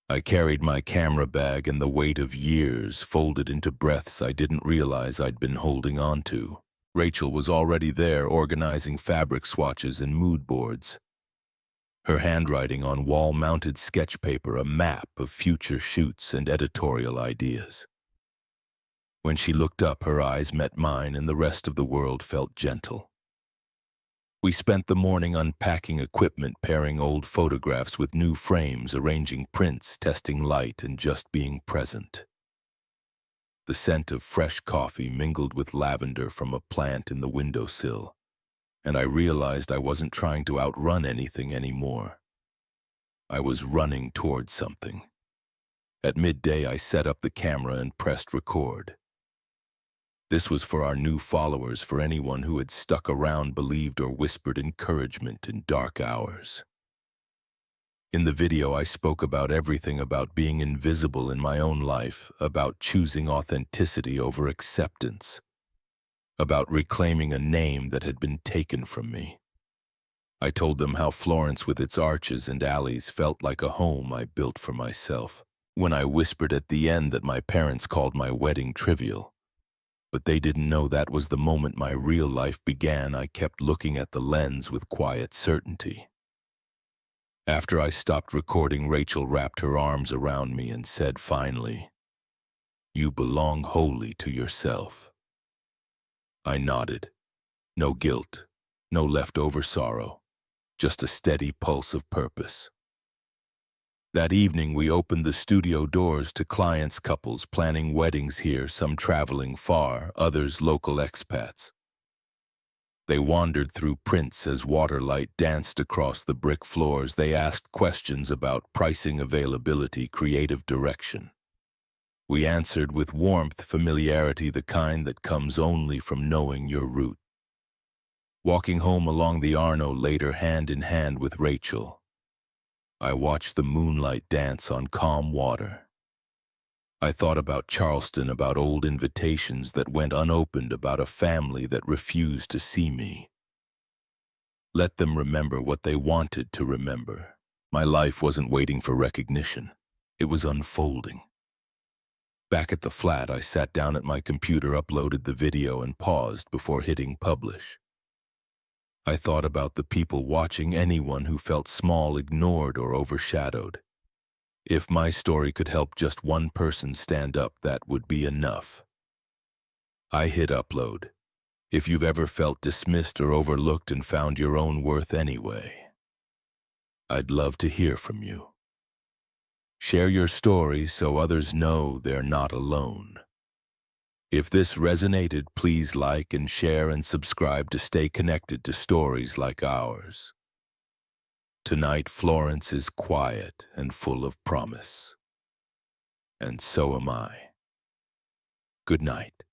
A: I carried my camera bag and the weight of years folded into breaths I didn't realize I'd been holding on to. Rachel was already there, organizing fabric swatches and mood boards. Her handwriting on wall-mounted sketch paper, a map of future shoots and editorial ideas. When she looked up, her eyes met mine and the rest of the world felt gentle. We spent the morning unpacking equipment, pairing old photographs with new frames, arranging prints, testing light, and just being present. The scent of fresh coffee mingled with lavender from a plant in the windowsill, and I realized I wasn't trying to outrun anything anymore. I was running towards something. At midday, I set up the camera and pressed record. This was for our new followers, for anyone who had stuck around, believed, or whispered encouragement in dark hours. In the video, I spoke about everything, about being invisible in my own life, about choosing authenticity over acceptance, about reclaiming a name that had been taken from me. I told them how Florence with its arches and alleys felt like a home I built for myself. When I whispered at the end that my parents called my wedding trivial, but they didn't know that was the moment my real life began, I kept looking at the lens with quiet certainty. After I stopped recording, Rachel wrapped her arms around me and said finally, "You belong wholly to yourself." I nodded. No guilt, no leftover sorrow, just a steady pulse of purpose. That evening, we opened the studio doors to clients' couples planning weddings here, some traveling far, others local expats. They wandered through prints as waterlight danced across the brick floors. They asked questions about pricing, availability, creative direction. We answered with warmth, familiarity, the kind that comes only from knowing your route. Walking home along the Arno later, hand in hand with Rachel, I watched the moonlight dance on calm water. I thought about Charleston, about old invitations that went unopened, about a family that refused to see me. Let them remember what they wanted to remember. My life wasn't waiting for recognition. It was unfolding. Back at the flat, I sat down at my computer, uploaded the video, and paused before hitting publish. I thought about the people watching, anyone who felt small, ignored, or overshadowed. If my story could help just one person stand up, that would be enough. I hit upload. If you've ever felt dismissed or overlooked and found your own worth anyway, I'd love to hear from you. Share your story so others know they're not alone. If this resonated, please like and share and subscribe to stay connected to stories like ours. Tonight, Florence is quiet and full of promise. And so am I. Good night.